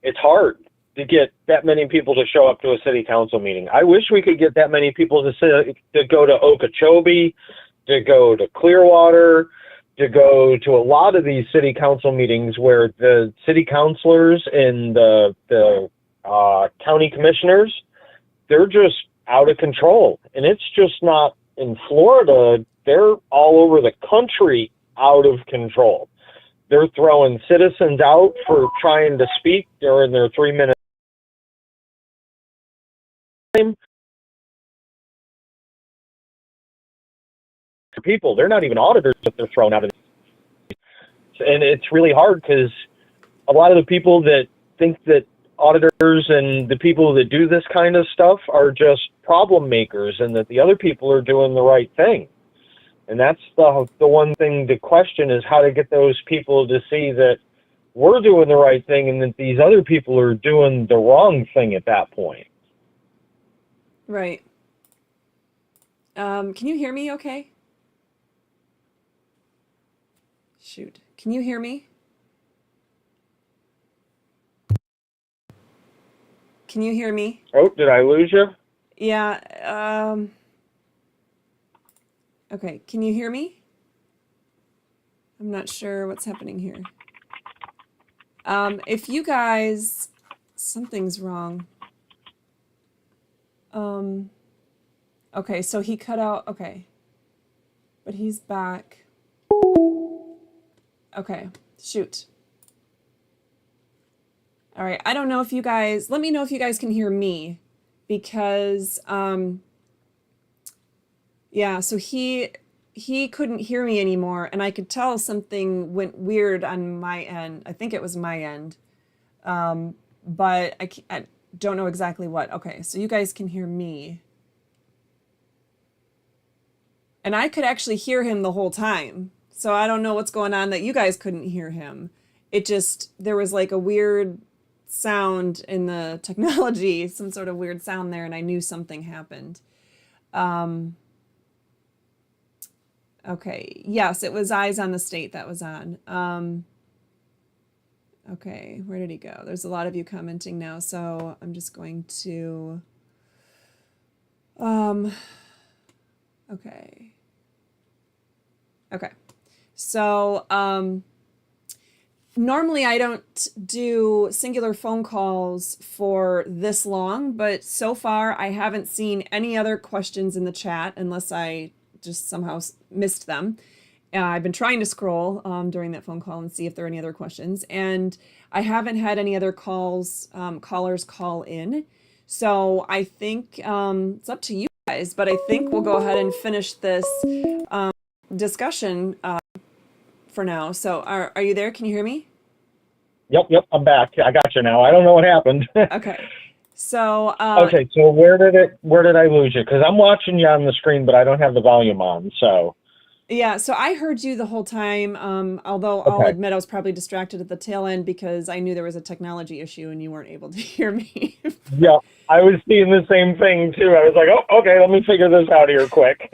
it's hard to get that many people to show up to a city council meeting. I wish we could get that many people to go to Okeechobee, to go to Clearwater, to go to a lot of these city council meetings where the city councilors and the county commissioners, they're just out of control. And it's just not in Florida. They're all over the country out of control. They're throwing citizens out for trying to speak during their 3-minute time. People, they're not even auditors that they're thrown out of. And it's really hard because a lot of the people that think that auditors and the people that do this kind of stuff are just problem makers, and that the other people are doing the right thing. And that's the one thing to question, is how to get those people to see that we're doing the right thing and that these other people are doing the wrong thing at that point. Right. Can you hear me okay? Shoot. Can you hear me? Can you hear me? Oh, did I lose you? Yeah. Okay. Can you hear me? I'm not sure what's happening here. If you guys, something's wrong. Okay, so he cut out. Okay. But he's back. Okay, shoot. All right, I don't know if you guys, let me know if you guys can hear me, because yeah, so he couldn't hear me anymore, and I could tell something went weird on my end. I think it was my end, but I don't know exactly what. Okay, so you guys can hear me. And I could actually hear him the whole time. So I don't know what's going on that you guys couldn't hear him. It just, there was like a weird sound in the technology, some sort of weird sound there, and I knew something happened. Um, okay, yes, it was Eyes on the State that was on. Okay, where did he go? There's a lot of you commenting now, so I'm just going to, okay. Okay, so, normally I don't do singular phone calls for this long, but so far I haven't seen any other questions in the chat unless I just somehow missed them. I've been trying to scroll during that phone call and see if there are any other questions, and I haven't had any other callers call in. So I think it's up to you guys, but I think we'll go ahead and finish this discussion for now. So are you there? Can you hear me? Yep, I'm back. I got you now. I don't know what happened. Okay. So okay, so where did I lose you? Because I'm watching you on the screen, but I don't have the volume on. So yeah, so I heard you the whole time. Although I'll okay. admit I was probably distracted at the tail end because I knew there was a technology issue and you weren't able to hear me. Yeah, I was seeing the same thing too. I was like, oh, okay, let me figure this out here quick.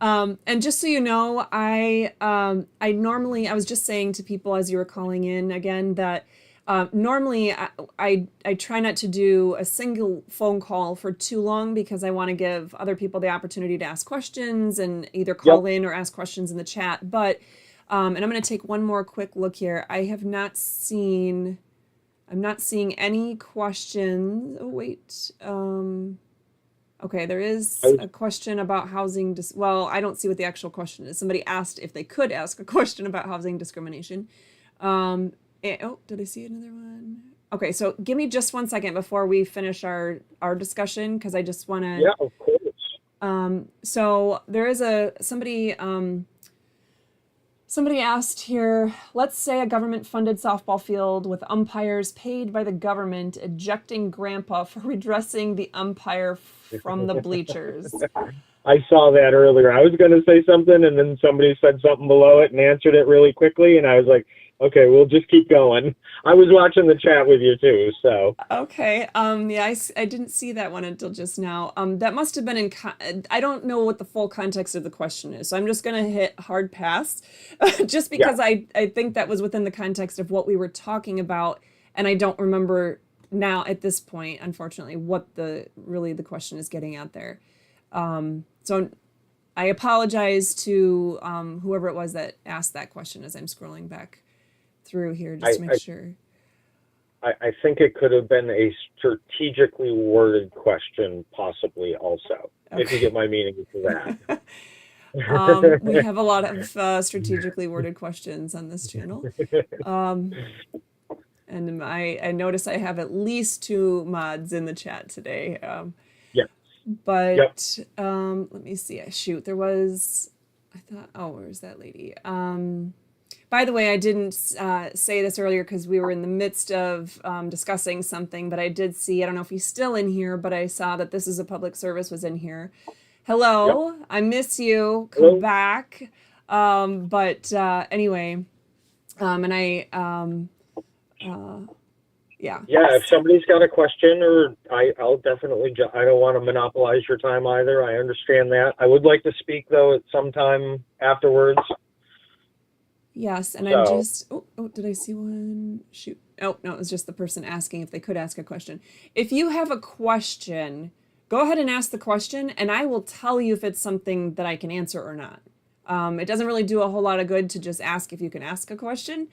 And just so you know, I was just saying to people as you were calling in again that normally I try not to do a single phone call for too long because I want to give other people the opportunity to ask questions and either call in or ask questions in the chat. But and I'm going to take one more quick look here. I'm not seeing any questions. Oh wait. Okay, there is a question about housing. Well, I don't see what the actual question is. Somebody asked if they could ask a question about housing discrimination. Oh, did I see another one? Okay, so give me just 1 second before we finish our discussion because I just want to. Yeah, of course. So there is somebody asked here, let's say a government-funded softball field with umpires paid by the government ejecting grandpa for redressing the umpire from the bleachers. I saw that earlier. I was going to say something, and then somebody said something below it and answered it really quickly, and I was like, okay, we'll just keep going. I was watching the chat with you too, so. Okay. Yeah, I didn't see that one until just now. That must have been I don't know what the full context of the question is, so I'm just going to hit hard pass just because I think that was within the context of what we were talking about, and I don't remember now at this point, unfortunately, what the question is getting at there. So I apologize to whoever it was that asked that question as I'm scrolling back through here just to make sure. I think it could have been a strategically worded question, possibly also, if you get my meaning to that. We have a lot of strategically worded questions on this channel. And I notice I have at least 2 mods in the chat today. But let me see. Shoot, there was, I thought, oh, where's that lady? By the way, I didn't say this earlier because we were in the midst of discussing something, but I did see, I don't know if he's still in here, but I saw that This Is a Public Service was in here. Hello, I miss you. Come back. But anyway, and I, yeah. Yeah, if somebody's got a question, or I'll definitely, I don't want to monopolize your time either. I understand that. I would like to speak, though, at some time afterwards. Yes, and I'm just, oh, did I see one? Shoot. Oh, no, it was just the person asking if they could ask a question. If you have a question, go ahead and ask the question, and I will tell you if it's something that I can answer or not. It doesn't really do a whole lot of good to just ask if you can ask a question.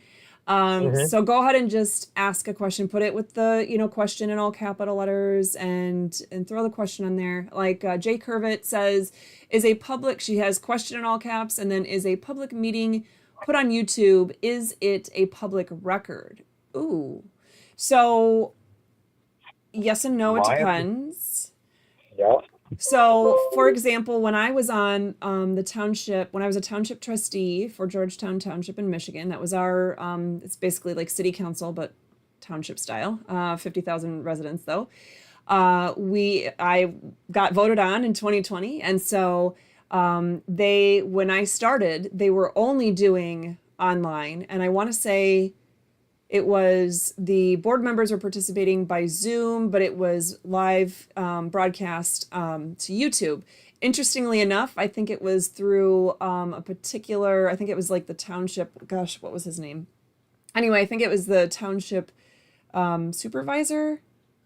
So go ahead and just ask a question, put it with the, question in all capital letters and throw the question on there. Like Jay Curvitt says, she has question in all caps, and then is a public meeting put on YouTube, is it a public record? Ooh. So yes and no, it depends. Yeah. So, for example, when I was on when I was a township trustee for Georgetown Township in Michigan, that was our, it's basically like city council, but township style, 50,000 residents though. I got voted on in 2020. And so When I started, they were only doing online, and I want to say it was the board members were participating by Zoom, but it was live broadcast to YouTube. Interestingly enough, I think it was through a particular, I think it was like the township, gosh, what was his name? Anyway, I think it was the township supervisor.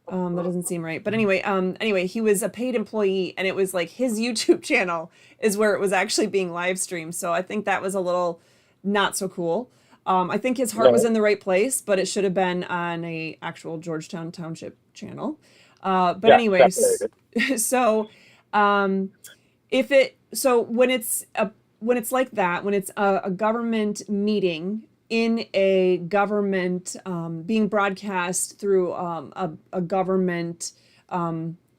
That doesn't seem right. But anyway, he was a paid employee, and it was like his YouTube channel is where it was actually being live streamed. So I think that was a little not so cool. I think his heart was in the right place, but it should have been on a actual Georgetown Township channel. But yeah, anyways, so when it's like that, when it's a government meeting in a government being broadcast through a government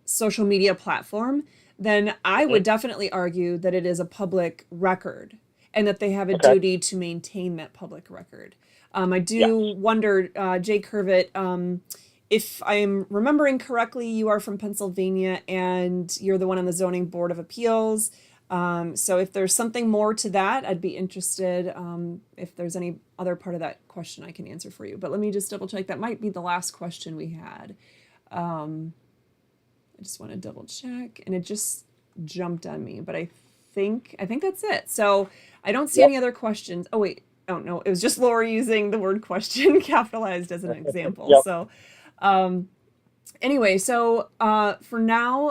social media platform, then I would definitely argue that it is a public record and that they have a duty to maintain that public record. I do wonder, Jay Curvitt, if I'm remembering correctly, you are from Pennsylvania and you're the one on the Zoning Board of Appeals. So if there's something more to that, I'd be interested. If there's any other part of that question I can answer for you. But let me just double check. That might be the last question we had. I just want to double check, and it just jumped on me, but I think that's it. So I don't see any other questions. Oh wait, oh no, it was just Laura using the word question capitalized as an example. So anyway, so for now,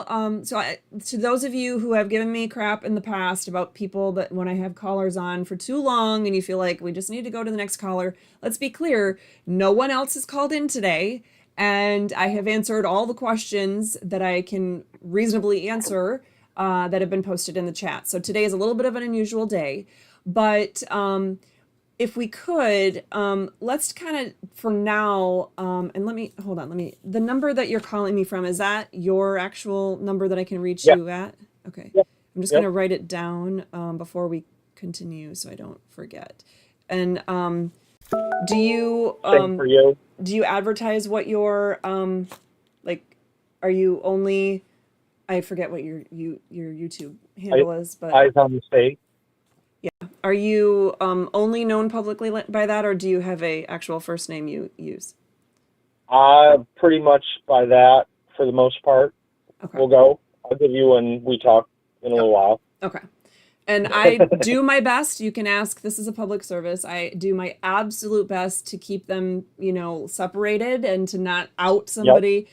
to those of you who have given me crap in the past about people that when I have callers on for too long and you feel like we just need to go to the next caller, let's be clear, no one else has called in today, and I have answered all the questions that I can reasonably answer that have been posted in the chat. So today is a little bit of an unusual day, but if we could, let's kind of, for now, and hold on, the number that you're calling me from, is that your actual number that I can reach you at? Okay. I'm just going to write it down before we continue so I don't forget. And do you, do you advertise what your, are you only, I forget what your YouTube handle is, but Eyes on the State. Yeah. Are you only known publicly by that, or do you have a actual first name you use? Pretty much by that for the most part. Okay. We'll go. I'll give you when we talk in a little while. Okay. And I do my best. You can ask. This is a public service. I do my absolute best to keep them, separated and to not out somebody.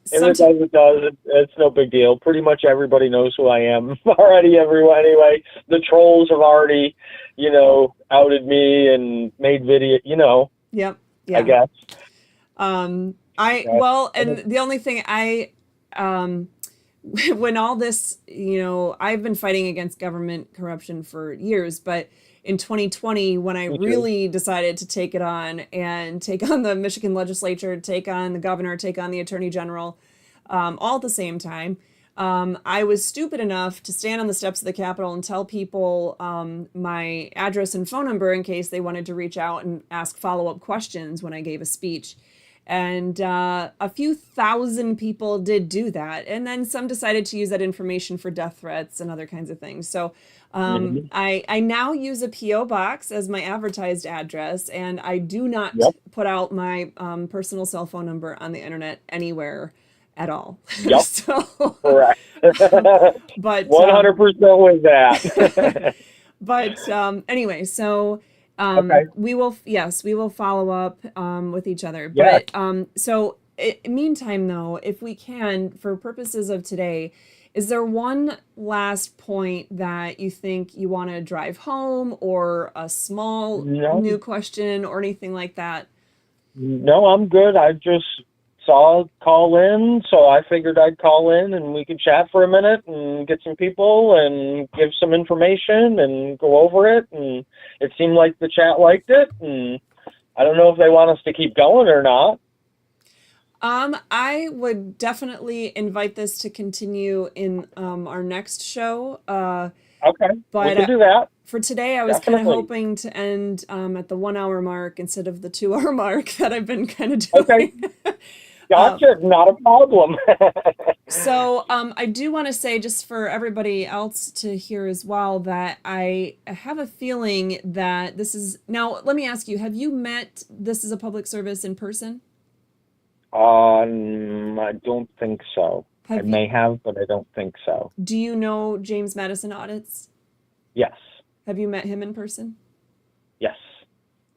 If it does, it's no big deal. Pretty much everybody knows who I am already. Everyone, anyway. The trolls have already, outed me and made video. Yep. Yeah. I guess. And the only thing when all this, I've been fighting against government corruption for years, but in 2020, when I really decided to take it on and take on the Michigan legislature, take on the governor, take on the attorney general, all at the same time, I was stupid enough to stand on the steps of the Capitol and tell people my address and phone number in case they wanted to reach out and ask follow-up questions when I gave a speech. And a few thousand people did do that. And then some decided to use that information for death threats and other kinds of things. So I now use a P.O. box as my advertised address, and I do not put out my personal cell phone number on the internet anywhere at all. Yep. So, correct. But 100% with that. But anyway, so we will follow up with each other. Yes. But meantime, though, if we can, for purposes of today, is there one last point that you think you want to drive home, or a small new question or anything like that? No, I'm good. I just saw call in, so I figured I'd call in and we could chat for a minute and get some people and give some information and go over it. And it seemed like the chat liked it, and I don't know if they want us to keep going or not. I would definitely invite this to continue in our next show. Okay, but we can do that. For today, I was kind of hoping to end at the 1 hour mark instead of the 2 hour mark that I've been kind of doing. Okay. Gotcha. Not a problem. So I do want to say, just for everybody else to hear as well, that I have a feeling that this is, now let me ask you, have you met This is a Public Service in person? I don't think so. I Have you, may have, but I don't think so. do you know James Madison Audits? Yes. Have you met him in person? Yes.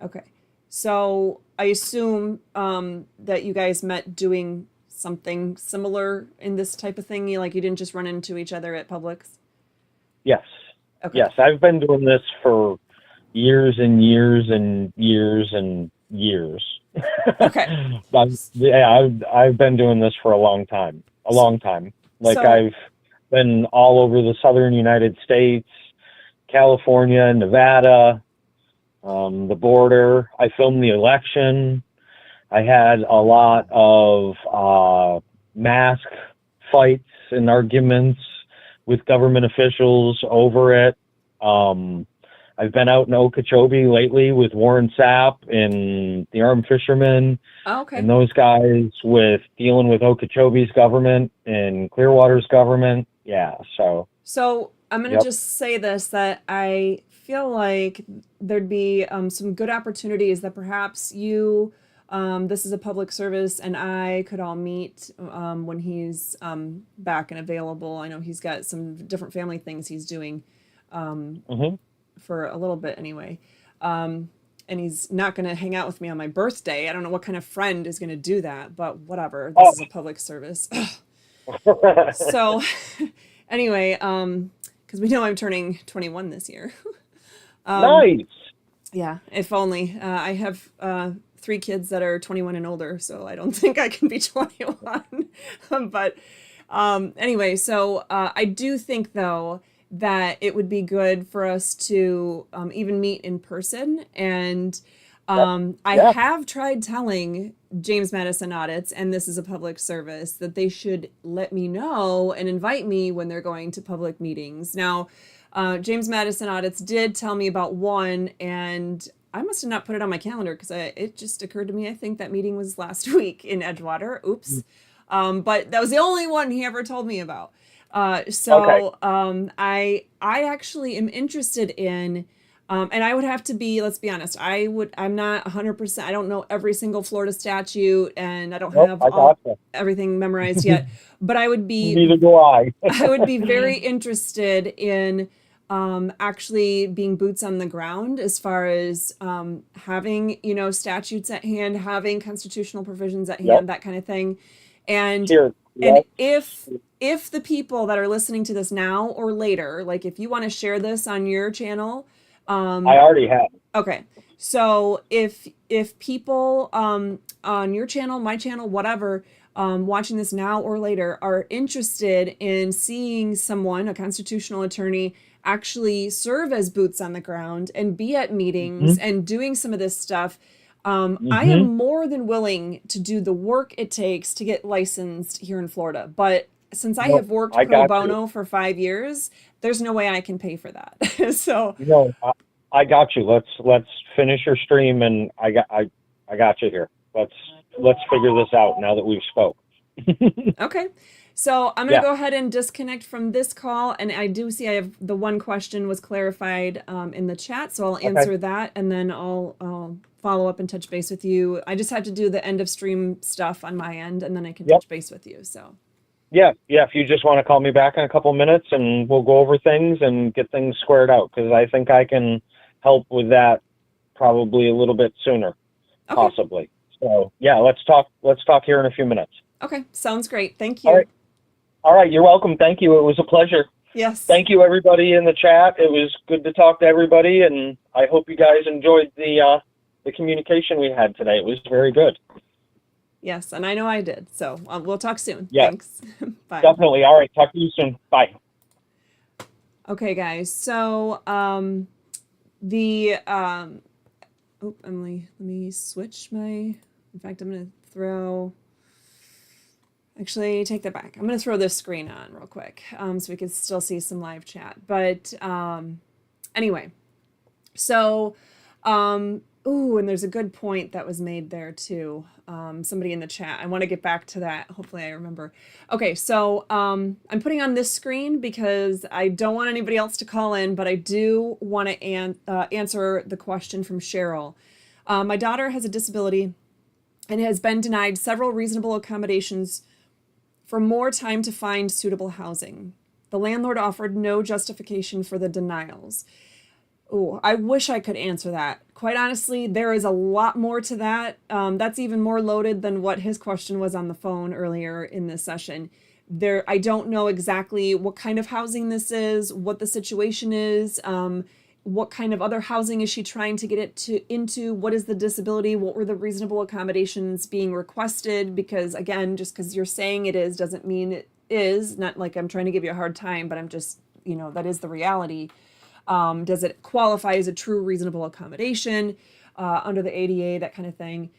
Okay. So I assume that you guys met doing something similar in this type of thing. Like you didn't just run into each other at Publix? Yes. Okay. Yes. I've been doing this for years and years and years and years. Okay. I've been doing this for a long time. A long time. Like So, I've been all over the southern United States, California, Nevada, the border. I filmed the election. I had a lot of mask fights and arguments with government officials over it. I've been out in Okeechobee lately with Warren Sapp and the armed fishermen okay. and those guys with dealing with Okeechobee's government and Clearwater's government. Yeah, so. So I'm going to just say this, that I feel like there'd be some good opportunities that perhaps you, This is a Public Service, and I could all meet when he's back and available. I know he's got some different family things he's doing for a little bit anyway. And he's not going to hang out with me on my birthday. I don't know what kind of friend is going to do that, but whatever. This is a public service. So anyway, because we know I'm turning 21 this year. Nice. Yeah, if only. I have 3 kids that are 21 and older, so I don't think I can be 21. But anyway, so I do think, though, that it would be good for us to even meet in person. And I have tried telling James Madison Audits, and This is a Public Service, that they should let me know and invite me when they're going to public meetings. Now, James Madison Audits did tell me about one, and I must have not put it on my calendar because it just occurred to me, I think that meeting was last week in Edgewater. Oops. But that was the only one he ever told me about. I actually am interested in, and I would have to be, let's be honest, I'm not 100%, I don't know every single Florida statute, and I don't have everything memorized yet, but I would be, neither do I. I would be very interested in actually being boots on the ground as far as having, statutes at hand, having constitutional provisions at hand, that kind of thing. And if the people that are listening to this now or later, like if you want to share this on your channel, I already have. Okay. So if people on your channel, my channel, whatever, watching this now or later are interested in seeing someone, a constitutional attorney, actually serve as boots on the ground and be at meetings and doing some of this stuff, I am more than willing to do the work it takes to get licensed here in Florida. But since I have worked pro bono for 5 years, there's no way I can pay for that. So I got you. Let's finish your stream, and I got you here. Let's figure this out now that we've spoke. Okay. So I'm going to go ahead and disconnect from this call. And I do see I have the one question was clarified in the chat. So I'll answer that, and then I'll follow up and touch base with you. I just have to do the end of stream stuff on my end, and then I can touch base with you. So. Yeah. If you just want to call me back in a couple minutes, and we'll go over things and get things squared out, because I think I can help with that probably a little bit sooner, possibly. So yeah, let's talk here in a few minutes. Okay, sounds great. Thank you. All right, you're welcome. Thank you. It was a pleasure. Yes. Thank you, everybody in the chat. It was good to talk to everybody, and I hope you guys enjoyed the communication we had today. It was very good. Yes, and I know I did. So we'll talk soon. Yeah. Thanks. Bye. Definitely. All right. Talk to you soon. Bye. Okay, guys. So Emily, let me switch my. In fact, I'm gonna throw. Actually, take that back. I'm gonna throw this screen on real quick, so we can still see some live chat. But anyway, so Ooh, and there's a good point that was made there too. Somebody in the chat. I want to get back to that. Hopefully I remember. Okay, so I'm putting on this screen because I don't want anybody else to call in, but I do want to answer the question from Cheryl. My daughter has a disability and has been denied several reasonable accommodations for more time to find suitable housing. The landlord offered no justification for the denials. Oh, I wish I could answer that. Quite honestly, there is a lot more to that. That's even more loaded than what his question was on the phone earlier in this session. I don't know exactly what kind of housing this is, what the situation is, what kind of other housing is she trying to get into, what is the disability, what were the reasonable accommodations being requested, because again, just because you're saying it is doesn't mean it is. Not like I'm trying to give you a hard time, but I'm just, that is the reality. Does it qualify as a true reasonable accommodation under the ADA, that kind of thing.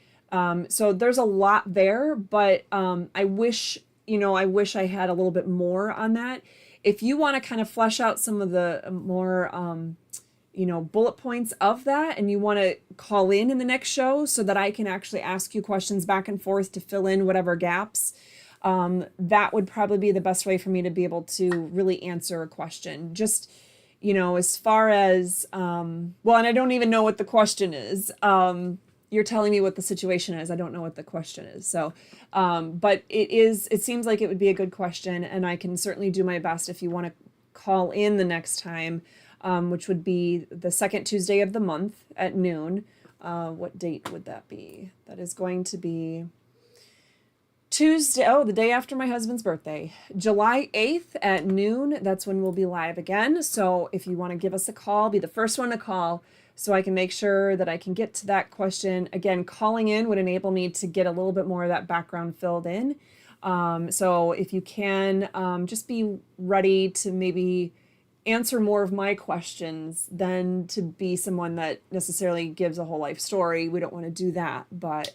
So there's a lot there, but I wish I had a little bit more on that. If you want to kind of flesh out some of the more, bullet points of that, and you want to call in the next show so that I can actually ask you questions back and forth to fill in whatever gaps, that would probably be the best way for me to be able to really answer a question. Just, as far as, and I don't even know what the question is. You're telling me what the situation is. I don't know what the question is. So, but it seems like it would be a good question, and I can certainly do my best if you want to call in the next time, which would be the second Tuesday of the month at noon. What date would that be? That is going to be Tuesday, the day after my husband's birthday, July 8th at noon. That's when we'll be live again. So if you want to give us a call, be the first one to call so I can make sure that I can get to that question. Again, calling in would enable me to get a little bit more of that background filled in. So if you can, just be ready to maybe answer more of my questions than to be someone that necessarily gives a whole life story. We don't want to do that, but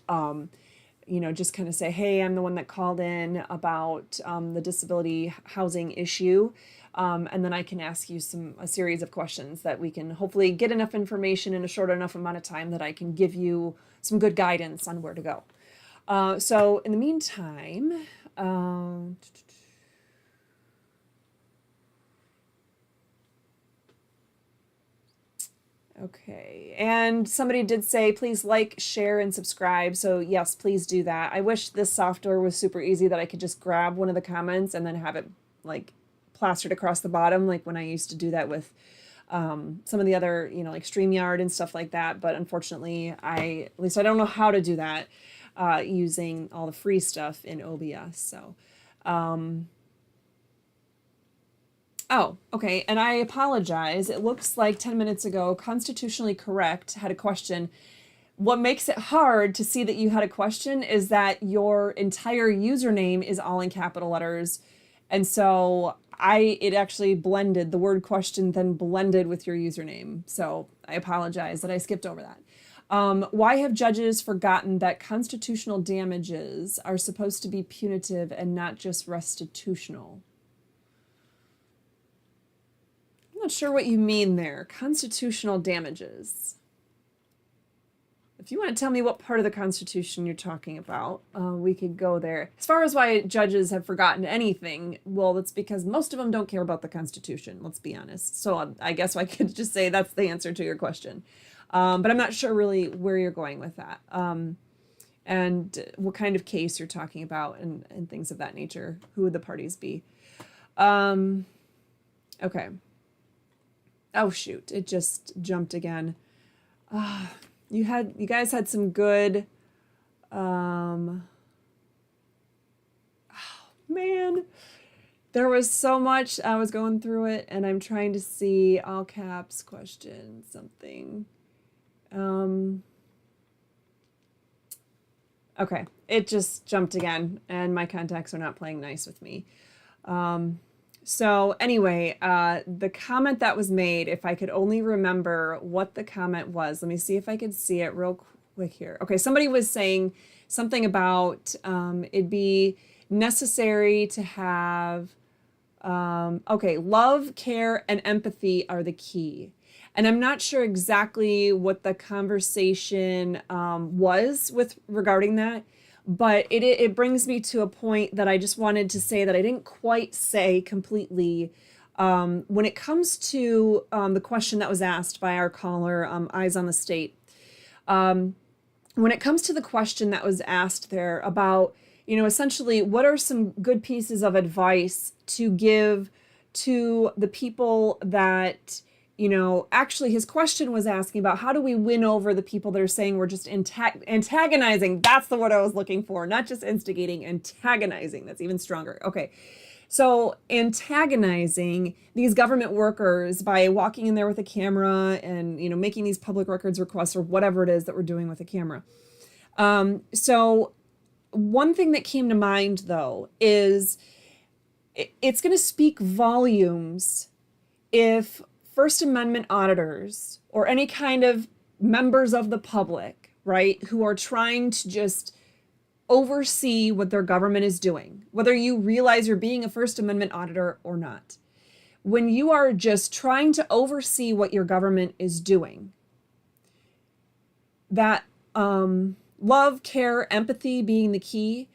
just kind of say, hey, I'm the one that called in about the disability housing issue. And then I can ask you a series of questions that we can hopefully get enough information in a short enough amount of time that I can give you some good guidance on where to go. So in the meantime, okay, and somebody did say, please like, share, and subscribe. So yes, please do that. I wish this software was super easy that I could just grab one of the comments and then have it like plastered across the bottom, like when I used to do that with some of the other, like StreamYard and stuff like that. But unfortunately, at least I don't know how to do that using all the free stuff in OBS. So, oh, okay. And I apologize. It looks like 10 minutes ago, Constitutionally Correct had a question. What makes it hard to see that you had a question is that your entire username is all in capital letters. And so it actually blended, the word question then blended with your username. So I apologize that I skipped over that. Why have judges forgotten that constitutional damages are supposed to be punitive and not just restitutional? I'm not sure what you mean there. Constitutional damages. If you want to tell me what part of the Constitution you're talking about, we could go there. As far as why judges have forgotten anything, well, that's because most of them don't care about the Constitution, let's be honest. So I guess I could just say that's the answer to your question. But I'm not sure really where you're going with that. And what kind of case you're talking about and things of that nature. Who would the parties be? Okay. Oh, shoot. It just jumped again. You guys had some good, oh, man, there was so much. I was going through it and I'm trying to see all caps question something. Okay, it just jumped again and my contacts are not playing nice with me. So anyway, the comment that was made, if I could only remember what the comment was, let me see if I could see it real quick here. Okay, somebody was saying something about it'd be necessary to have, love, care, and empathy are the key. And I'm not sure exactly what the conversation was with regarding that, but it brings me to a point that I just wanted to say that I didn't quite say completely. When it comes to the question that was asked by our caller, Eyes on the State, when it comes to the question that was asked there about, essentially, what are some good pieces of advice to give to the people that, actually his question was asking about how do we win over the people that are saying we're just antagonizing. That's the word I was looking for, not just instigating, antagonizing. That's even stronger. Okay. So antagonizing these government workers by walking in there with a camera and, making these public records requests or whatever it is that we're doing with a camera. So one thing that came to mind, though, is it's going to speak volumes if First Amendment auditors or any kind of members of the public, right, who are trying to just oversee what their government is doing, whether you realize you're being a First Amendment auditor or not. When you are just trying to oversee what your government is doing, that love, care, empathy being the key,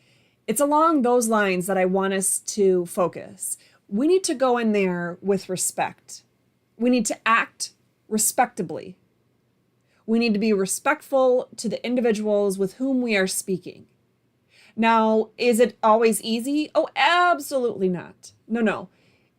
it's along those lines that I want us to focus. We need to go in there with respect. We need to act respectably. We need to be respectful to the individuals with whom we are speaking. Now, is it always easy? Oh, absolutely not. No.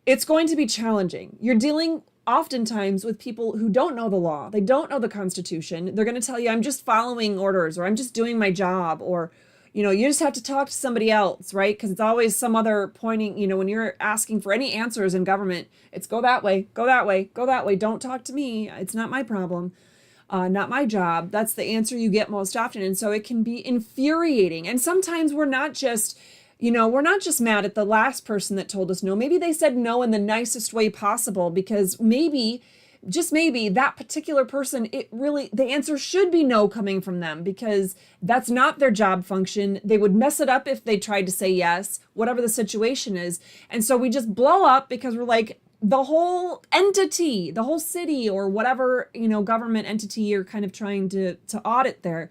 It's going to be challenging. You're dealing oftentimes with people who don't know the law. They don't know the Constitution. They're going to tell you, I'm just following orders, or I'm just doing my job, or, you just have to talk to somebody else, right? Because it's always some other pointing, when you're asking for any answers in government, it's go that way, go that way, go that way. Don't talk to me. It's not my problem. Not my job. That's the answer you get most often. And so it can be infuriating. And sometimes we're not just mad at the last person that told us no. Maybe they said no in the nicest way possible because maybe, just maybe, that particular person, the answer should be no coming from them because that's not their job function. They would mess it up if they tried to say yes, whatever the situation is. And so we just blow up because we're like, the whole entity, the whole city or whatever, government entity you're kind of trying to audit there,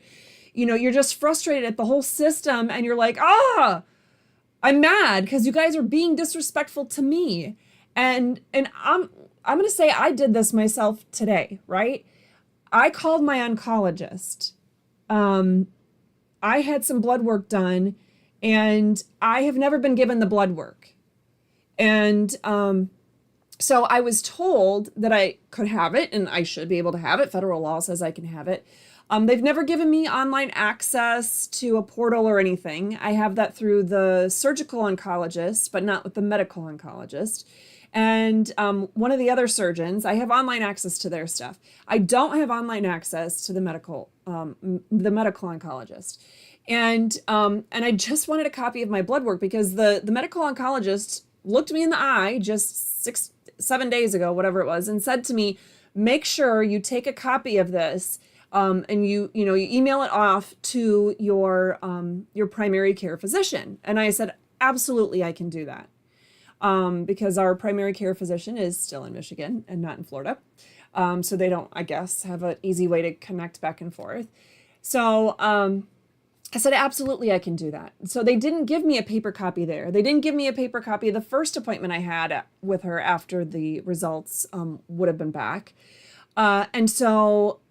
you're just frustrated at the whole system and you're like, I'm mad because you guys are being disrespectful to me. And I'm going to say I did this myself today, right? I called my oncologist. I had some blood work done and I have never been given the blood work. And, so I was told that I could have it and I should be able to have it. Federal law says I can have it. They've never given me online access to a portal or anything. I have that through the surgical oncologist, but not with the medical oncologist. And one of the other surgeons, I have online access to their stuff. I don't have online access to the medical oncologist. And I just wanted a copy of my blood work because the medical oncologist looked me in the eye just 7 days ago, whatever it was, and said to me, make sure you take a copy of this and you email it off to your primary care physician. And I said, absolutely, I can do that. Because our primary care physician is still in Michigan and not in Florida. So they don't, I guess, have an easy way to connect back and forth. So I said, absolutely, I can do that. So they didn't give me a paper copy there. They didn't give me a paper copy of the first appointment I had with her after the results would have been back. And so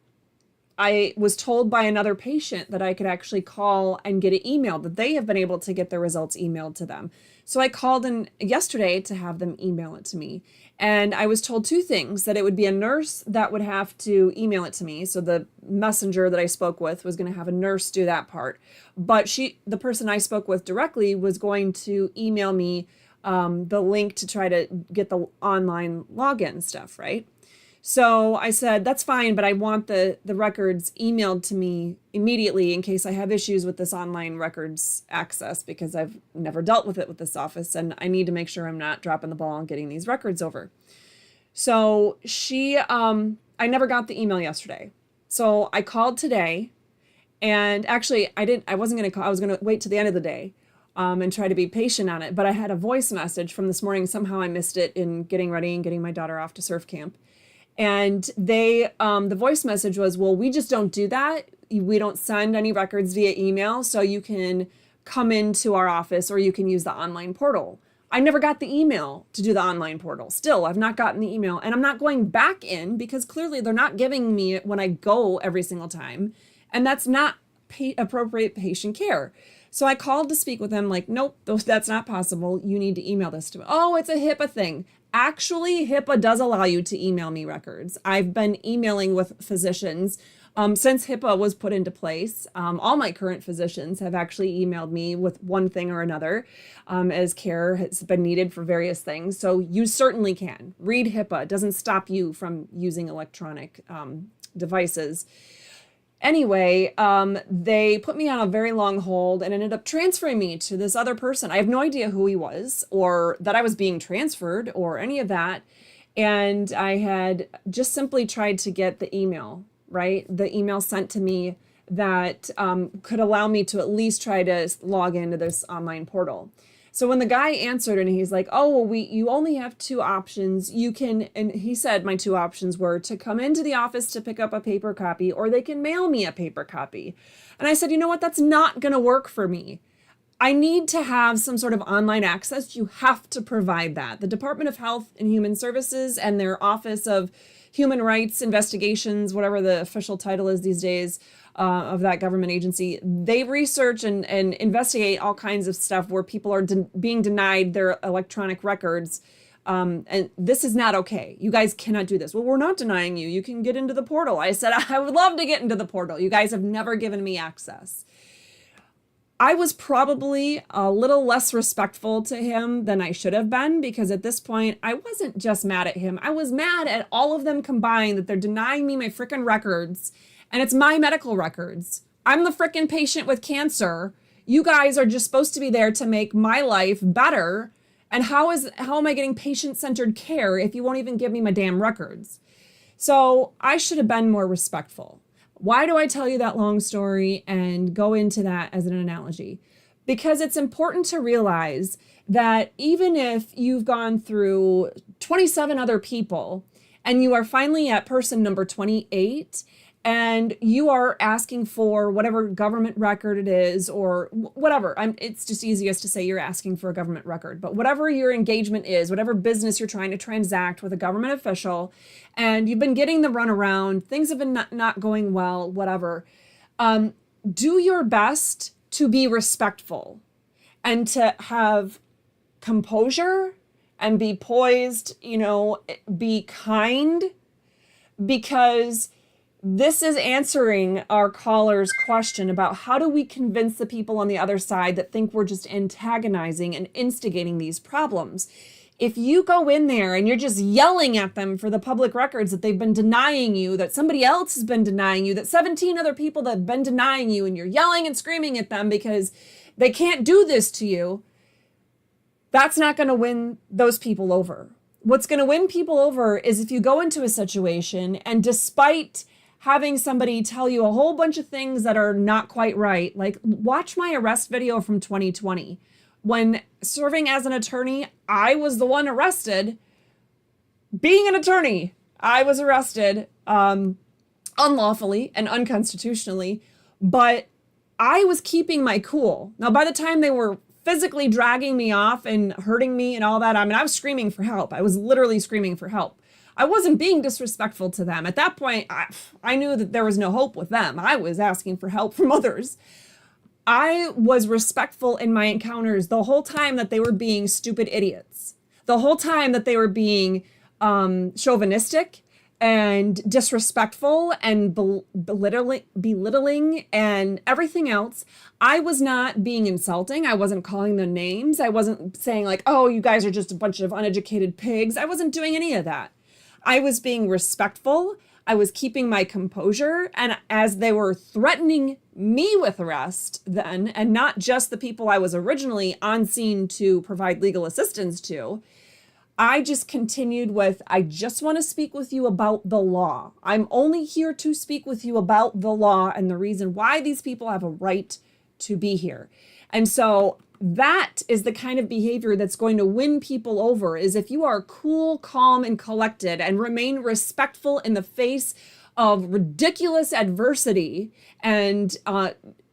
I was told by another patient that I could actually call and get it emailed, that they have been able to get their results emailed to them. So I called in yesterday to have them email it to me. And I was told two things, that it would be a nurse that would have to email it to me. So the messenger that I spoke with was going to have a nurse do that part. But the person I spoke with directly was going to email me the link to try to get the online login stuff, right? So I said, that's fine, but I want the records emailed to me immediately in case I have issues with this online records access, because I've never dealt with it with this office and I need to make sure I'm not dropping the ball on getting these records over. So I never got the email yesterday. So I called today, and actually I wasn't going to call, I was going to wait to the end of the day and try to be patient on it. But I had a voice message from this morning. Somehow I missed it in getting ready and getting my daughter off to surf camp. And the voice message was, well, we just don't do that. We don't send any records via email, so you can come into our office or you can use the online portal. I never got the email to do the online portal. Still, I've not gotten the email, and I'm not going back in because clearly they're not giving me it when I go every single time. And that's not appropriate patient care. So I called to speak with them, like, nope, that's not possible. You need to email this to me. Oh, it's a HIPAA thing. Actually, HIPAA does allow you to email me records. I've been emailing with physicians since HIPAA was put into place. All my current physicians have actually emailed me with one thing or another as care has been needed for various things. So you certainly can. Read HIPAA. It doesn't stop you from using electronic devices. Anyway, they put me on a very long hold and ended up transferring me to this other person. I have no idea who he was or that I was being transferred or any of that. And I had just simply tried to get the email, right? The email sent to me that could allow me to at least try to log into this online portal. So when the guy answered and he's like, oh, well, you only have two options. You can, and he said my two options were to come into the office to pick up a paper copy, or they can mail me a paper copy. And I said, you know what? That's not going to work for me. I need to have some sort of online access. You have to provide that. The Department of Health and Human Services and their Office of Human Rights Investigations, whatever the official title is these days, of that government agency, they research and investigate all kinds of stuff where people are being denied their electronic records. And this is not okay. You guys cannot do this. Well, we're not denying you. You can get into the portal. I said, I would love to get into the portal. You guys have never given me access. I was probably a little less respectful to him than I should have been, because at this point, I wasn't just mad at him. I was mad at all of them combined that they're denying me my frickin' records. And it's my medical records. I'm the frickin' patient with cancer. You guys are just supposed to be there to make my life better. And how am I getting patient-centered care if you won't even give me my damn records? So I should have been more respectful. Why do I tell you that long story and go into that as an analogy? Because it's important to realize that even if you've gone through 27 other people and you are finally at person number 28, and you are asking for whatever government record it is or whatever. It's just easiest to say you're asking for a government record. But whatever your engagement is, whatever business you're trying to transact with a government official, and you've been getting the runaround, things have been not going well, whatever, do your best to be respectful and to have composure and be poised, be kind, because this is answering our caller's question about how do we convince the people on the other side that think we're just antagonizing and instigating these problems. If you go in there and you're just yelling at them for the public records that they've been denying you, that somebody else has been denying you, that 17 other people that have been denying you, and you're yelling and screaming at them because they can't do this to you, that's not going to win those people over. What's going to win people over is if you go into a situation and despite having somebody tell you a whole bunch of things that are not quite right, like watch my arrest video from 2020. When serving as an attorney, I was the one arrested. Being an attorney, I was arrested unlawfully and unconstitutionally, but I was keeping my cool. Now, by the time they were physically dragging me off and hurting me and all that, I was screaming for help. I was literally screaming for help. I wasn't being disrespectful to them. At that point, I knew that there was no hope with them. I was asking for help from others. I was respectful in my encounters the whole time that they were being stupid idiots. The whole time that they were being chauvinistic and disrespectful and belittling and everything else. I was not being insulting. I wasn't calling them names. I wasn't saying like, oh, you guys are just a bunch of uneducated pigs. I wasn't doing any of that. I was being respectful. I was keeping my composure. And as they were threatening me with arrest then, and not just the people I was originally on scene to provide legal assistance to, I just continued with, I just want to speak with you about the law. I'm only here to speak with you about the law and the reason why these people have a right to be here. And so that is the kind of behavior that's going to win people over, is if you are cool, calm, and collected and remain respectful in the face of ridiculous adversity and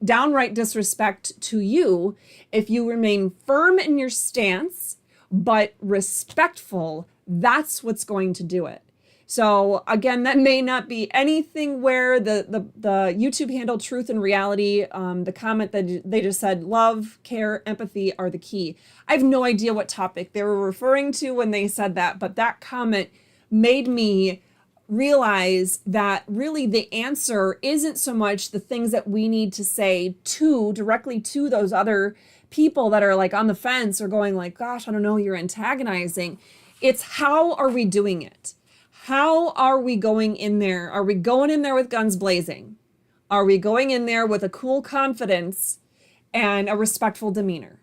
downright disrespect to you. If you remain firm in your stance, but respectful, that's what's going to do it. So again, that may not be anything where the YouTube handle Truth and Reality, the comment that they just said, love, care, empathy are the key. I have no idea what topic they were referring to when they said that, but that comment made me realize that really the answer isn't so much the things that we need to say directly to those other people that are like on the fence or going like, gosh, I don't know, you're antagonizing. It's how are we doing it? How are we going in there? Are we going in there with guns blazing? Are we going in there with a cool confidence and a respectful demeanor?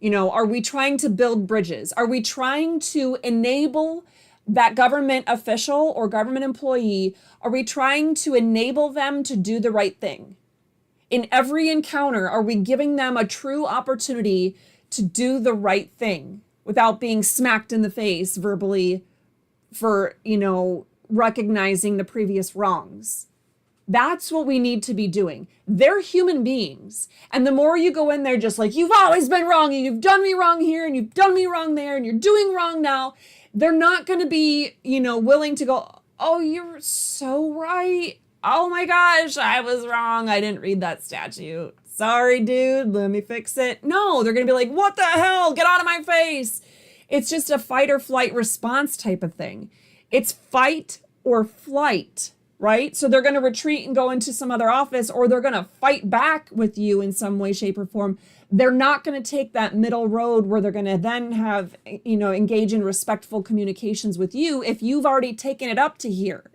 Are we trying to build bridges? Are we trying to enable that government official or government employee? Are we trying to enable them to do the right thing? In every encounter, are we giving them a true opportunity to do the right thing without being smacked in the face verbally for, recognizing the previous wrongs? That's what we need to be doing. They're human beings. And the more you go in there just like, you've always been wrong, and you've done me wrong here, and you've done me wrong there, and you're doing wrong now, they're not going to be, willing to go, oh, you're so right. Oh my gosh, I was wrong. I didn't read that statute. Sorry, dude, let me fix it. No, they're going to be like, what the hell? Get out of my face. It's just a fight or flight response type of thing. It's fight or flight, right? So they're going to retreat and go into some other office, or they're going to fight back with you in some way, shape, or form. They're not going to take that middle road where they're going to then have, engage in respectful communications with you if you've already taken it up to here.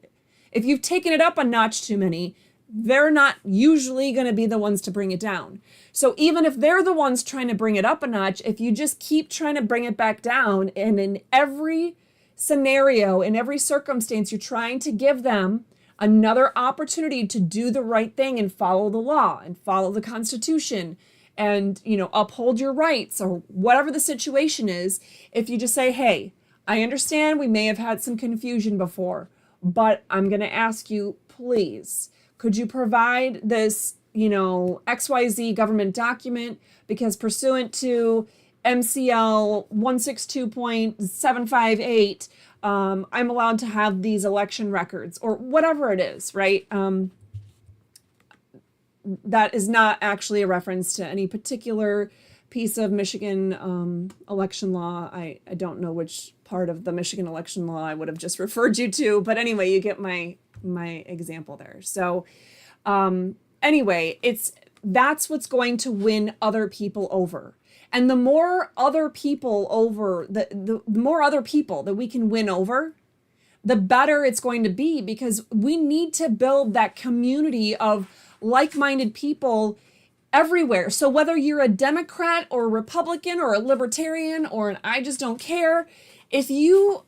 If you've taken it up a notch too many, they're not usually going to be the ones to bring it down. So even if they're the ones trying to bring it up a notch, if you just keep trying to bring it back down, and in every scenario, in every circumstance, you're trying to give them another opportunity to do the right thing and follow the law and follow the Constitution and, uphold your rights or whatever the situation is. If you just say, hey, I understand we may have had some confusion before, but I'm going to ask you, please, could you provide this, XYZ government document, because pursuant to MCL 162.758, I'm allowed to have these election records, or whatever it is, right? That is not actually a reference to any particular piece of Michigan election law. I don't know which part of the Michigan election law I would have just referred you to, but anyway, you get my example there. So anyway, that's what's going to win other people over. And the more other people the more other people that we can win over, the better it's going to be, because we need to build that community of like-minded people everywhere. So whether you're a Democrat or a Republican or a Libertarian or an I just don't care, if you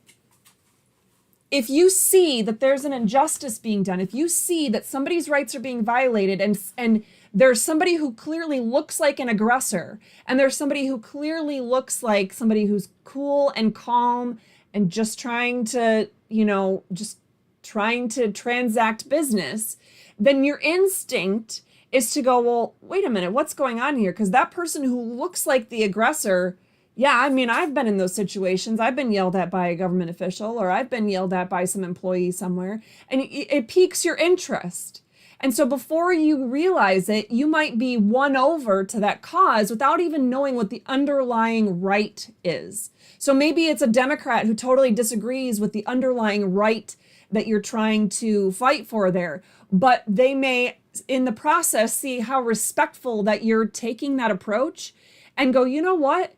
see that there's an injustice being done, if you see that somebody's rights are being violated, and there's somebody who clearly looks like an aggressor, and there's somebody who clearly looks like somebody who's cool and calm and just trying to transact business, then your instinct is to go, well, wait a minute, what's going on here? Because that person who looks like the aggressor, yeah, I mean, I've been in those situations. I've been yelled at by a government official, or I've been yelled at by some employee somewhere, and it piques your interest. And so before you realize it, you might be won over to that cause without even knowing what the underlying right is. So maybe it's a Democrat who totally disagrees with the underlying right that you're trying to fight for there, but they may, in the process, see how respectful that you're taking that approach and go, you know what?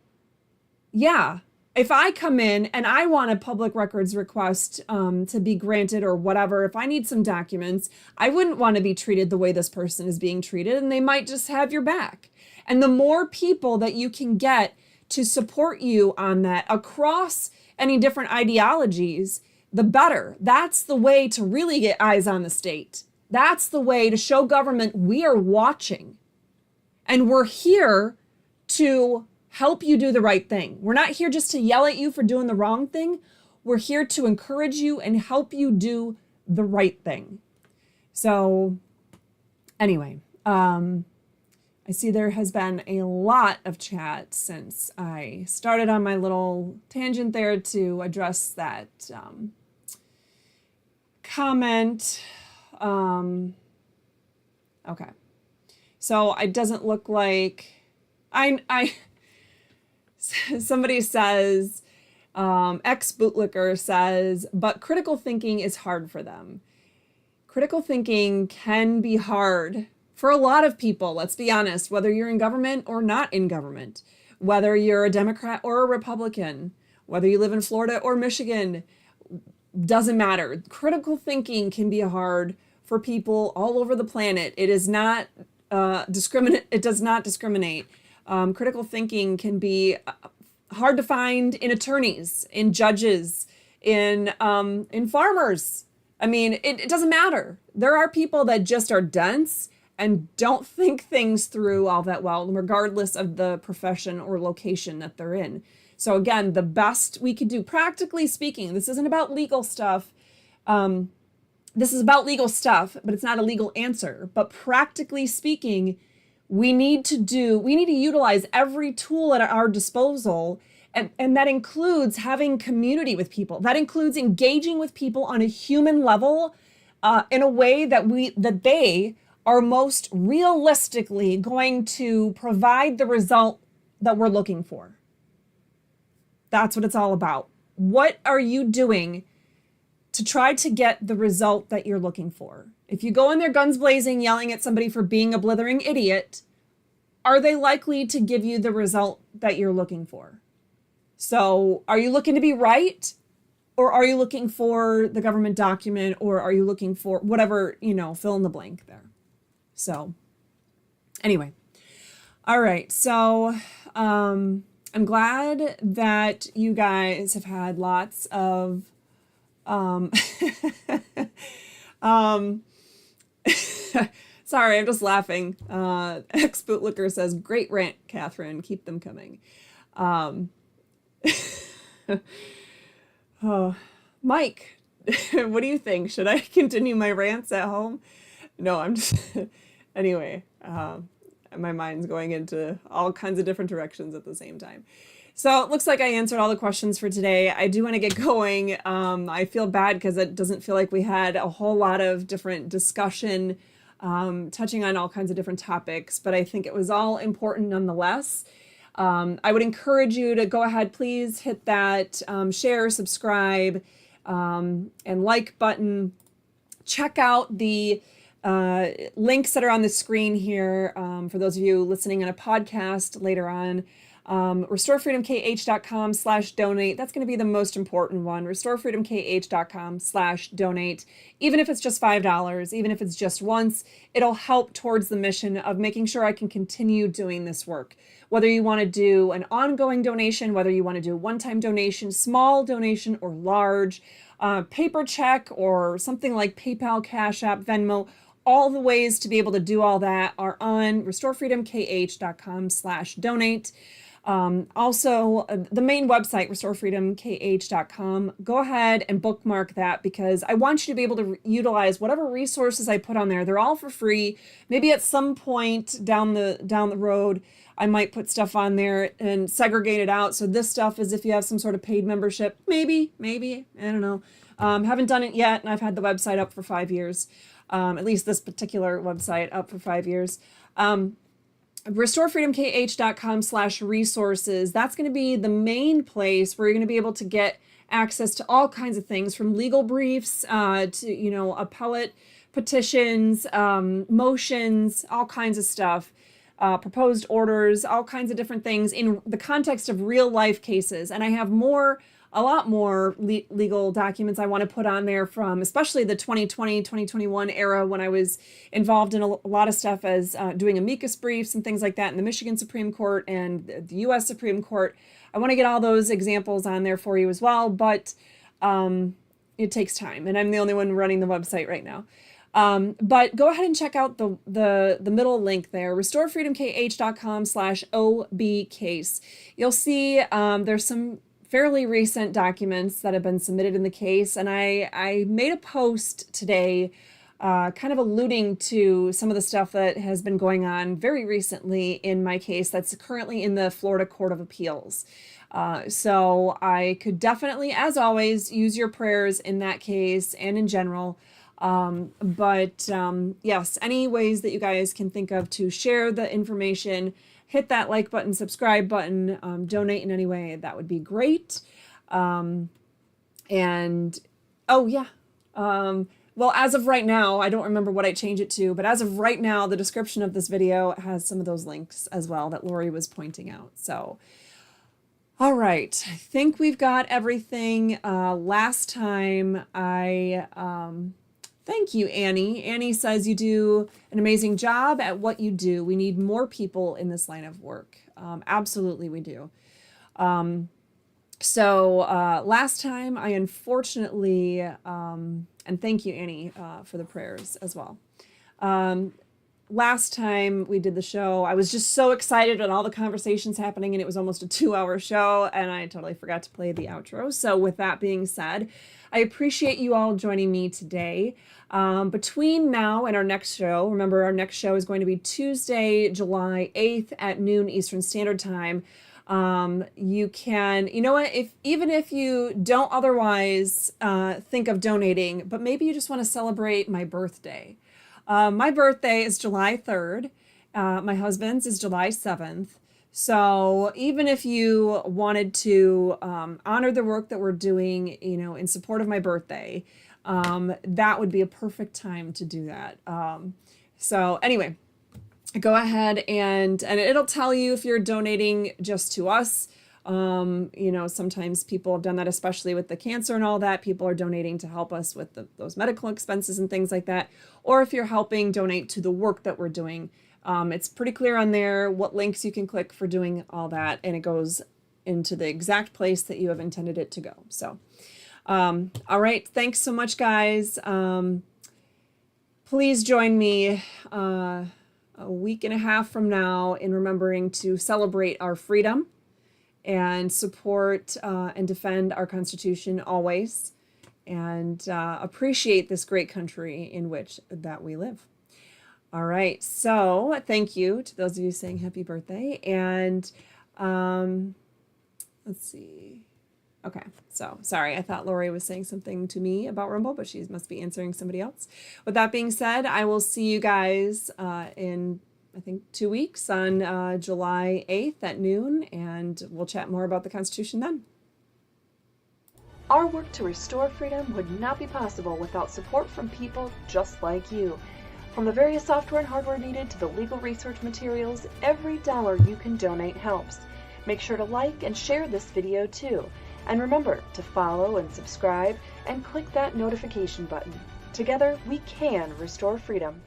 Yeah, if I come in and I want a public records request to be granted or whatever, if I need some documents, I wouldn't want to be treated the way this person is being treated, and they might just have your back. And the more people that you can get to support you on that across any different ideologies, the better. That's the way to really get eyes on the state. That's the way to show government we are watching, and we're here to help you do the right thing. We're not here just to yell at you for doing the wrong thing. We're here to encourage you and help you do the right thing. So anyway, I see there has been a lot of chat since I started on my little tangent there to address that comment. Okay. So it doesn't look like somebody says, ex-bootlicker says, but critical thinking is hard for them. Critical thinking can be hard for a lot of people, let's be honest, whether you're in government or not in government, whether you're a Democrat or a Republican, whether you live in Florida or Michigan, doesn't matter. Critical thinking can be hard for people all over the planet. It is not discriminate. It does not discriminate. Critical thinking can be hard to find in attorneys, in judges, in farmers. I mean, it doesn't matter. There are people that just are dense and don't think things through all that well, regardless of the profession or location that they're in. So again, the best we could do, practically speaking, this isn't about legal stuff. This is about legal stuff, but it's not a legal answer. But practically speaking, we need to utilize every tool at our disposal. And that includes having community with people. That includes engaging with people on a human level in a way that they are most realistically going to provide the result that we're looking for. That's what it's all about. What are you doing to try to get the result that you're looking for? If you go in there guns blazing, yelling at somebody for being a blithering idiot, are they likely to give you the result that you're looking for? So are you looking to be right? Or are you looking for the government document? Or are you looking for whatever, fill in the blank there? So anyway, all right. So I'm glad that you guys have had lots of sorry, I'm just laughing. Ex-bootlicker says, great rant, Catherine. Keep them coming. Oh, Mike, what do you think? Should I continue my rants at home? No, I'm just, anyway, my mind's going into all kinds of different directions at the same time. So it looks like I answered all the questions for today. I do want to get going. I feel bad because it doesn't feel like we had a whole lot of different discussion touching on all kinds of different topics, but I think it was all important nonetheless. I would encourage you to go ahead, please hit that share, subscribe, and like button. Check out the links that are on the screen here for those of you listening on a podcast later on. RestoreFreedomKH.com/donate. That's going to be the most important one. RestoreFreedomKH.com/donate. Even if it's just $5, even if it's just once, it'll help towards the mission of making sure I can continue doing this work. Whether you want to do an ongoing donation, whether you want to do a one-time donation, small donation or large, paper check or something like PayPal, Cash App, Venmo, all the ways to be able to do all that are on RestoreFreedomKH.com/donate. Also, the main website, RestoreFreedomKH.com, go ahead and bookmark that because I want you to be able to utilize whatever resources I put on there. They're all for free. Maybe at some point down the road, I might put stuff on there and segregate it out. So this stuff is if you have some sort of paid membership, maybe, I don't know. Haven't done it yet, and I've had the website up for 5 years. At least this particular website up for 5 years. RestoreFreedomKH.com/resources. That's going to be the main place where you're going to be able to get access to all kinds of things from legal briefs to, appellate petitions, motions, all kinds of stuff, proposed orders, all kinds of different things in the context of real life cases. And I have a lot more legal documents I want to put on there from especially the 2020, 2021 era when I was involved in a lot of stuff as doing amicus briefs and things like that in the Michigan Supreme Court and the U.S. Supreme Court. I want to get all those examples on there for you as well, but it takes time, and I'm the only one running the website right now. But go ahead and check out the middle link there, restorefreedomkh.com/OB-case. You'll see there's some fairly recent documents that have been submitted in the case, and I made a post today kind of alluding to some of the stuff that has been going on very recently in my case that's currently in the Florida Court of Appeals. So I could definitely, as always, use your prayers in that case and in general. Yes, any ways that you guys can think of to share the information, hit that like button, subscribe button, donate in any way, that would be great. Oh yeah. Well, as of right now, I don't remember what I changed it to, but as of right now, the description of this video has some of those links as well that Lori was pointing out. So, all right, I think we've got everything. Last time thank you, Annie. Annie says you do an amazing job at what you do. We need more people in this line of work. Absolutely, we do. Last time I unfortunately, and thank you, Annie, for the prayers as well. Last time we did the show, I was just so excited and all the conversations happening, and it was almost a 2-hour show, and I totally forgot to play the outro. So with that being said, I appreciate you all joining me today. Between now and our next show, remember our next show is going to be Tuesday, July 8th at noon Eastern Standard Time. You can, you know what, even if you don't otherwise think of donating, but maybe you just want to celebrate my birthday. My birthday is July 3rd. My husband's is July 7th. So even if you wanted to honor the work that we're doing, you know, in support of my birthday, that would be a perfect time to do that. So anyway, go ahead and it'll tell you if you're donating just to us. You know, sometimes people have done that, especially with the cancer and all that. People are donating to help us with those medical expenses and things like that. Or if you're helping donate to the work that we're doing. It's pretty clear on there what links you can click for doing all that, and it goes into the exact place that you have intended it to go. So, all right. Thanks so much, guys. Please join me a week and a half from now in remembering to celebrate our freedom and support and defend our Constitution always, and appreciate this great country in which that we live. All right, so thank you to those of you saying happy birthday, and let's see. Okay, so sorry, I thought Lori was saying something to me about Rumble, but she must be answering somebody else. With that being said, I will see you guys in, I think, 2 weeks on July 8th at noon, and we'll chat more about the Constitution then. Our work to restore freedom would not be possible without support from people just like you. From the various software and hardware needed to the legal research materials, every dollar you can donate helps. Make sure to like and share this video too. And remember to follow and subscribe and click that notification button. Together, we can restore freedom.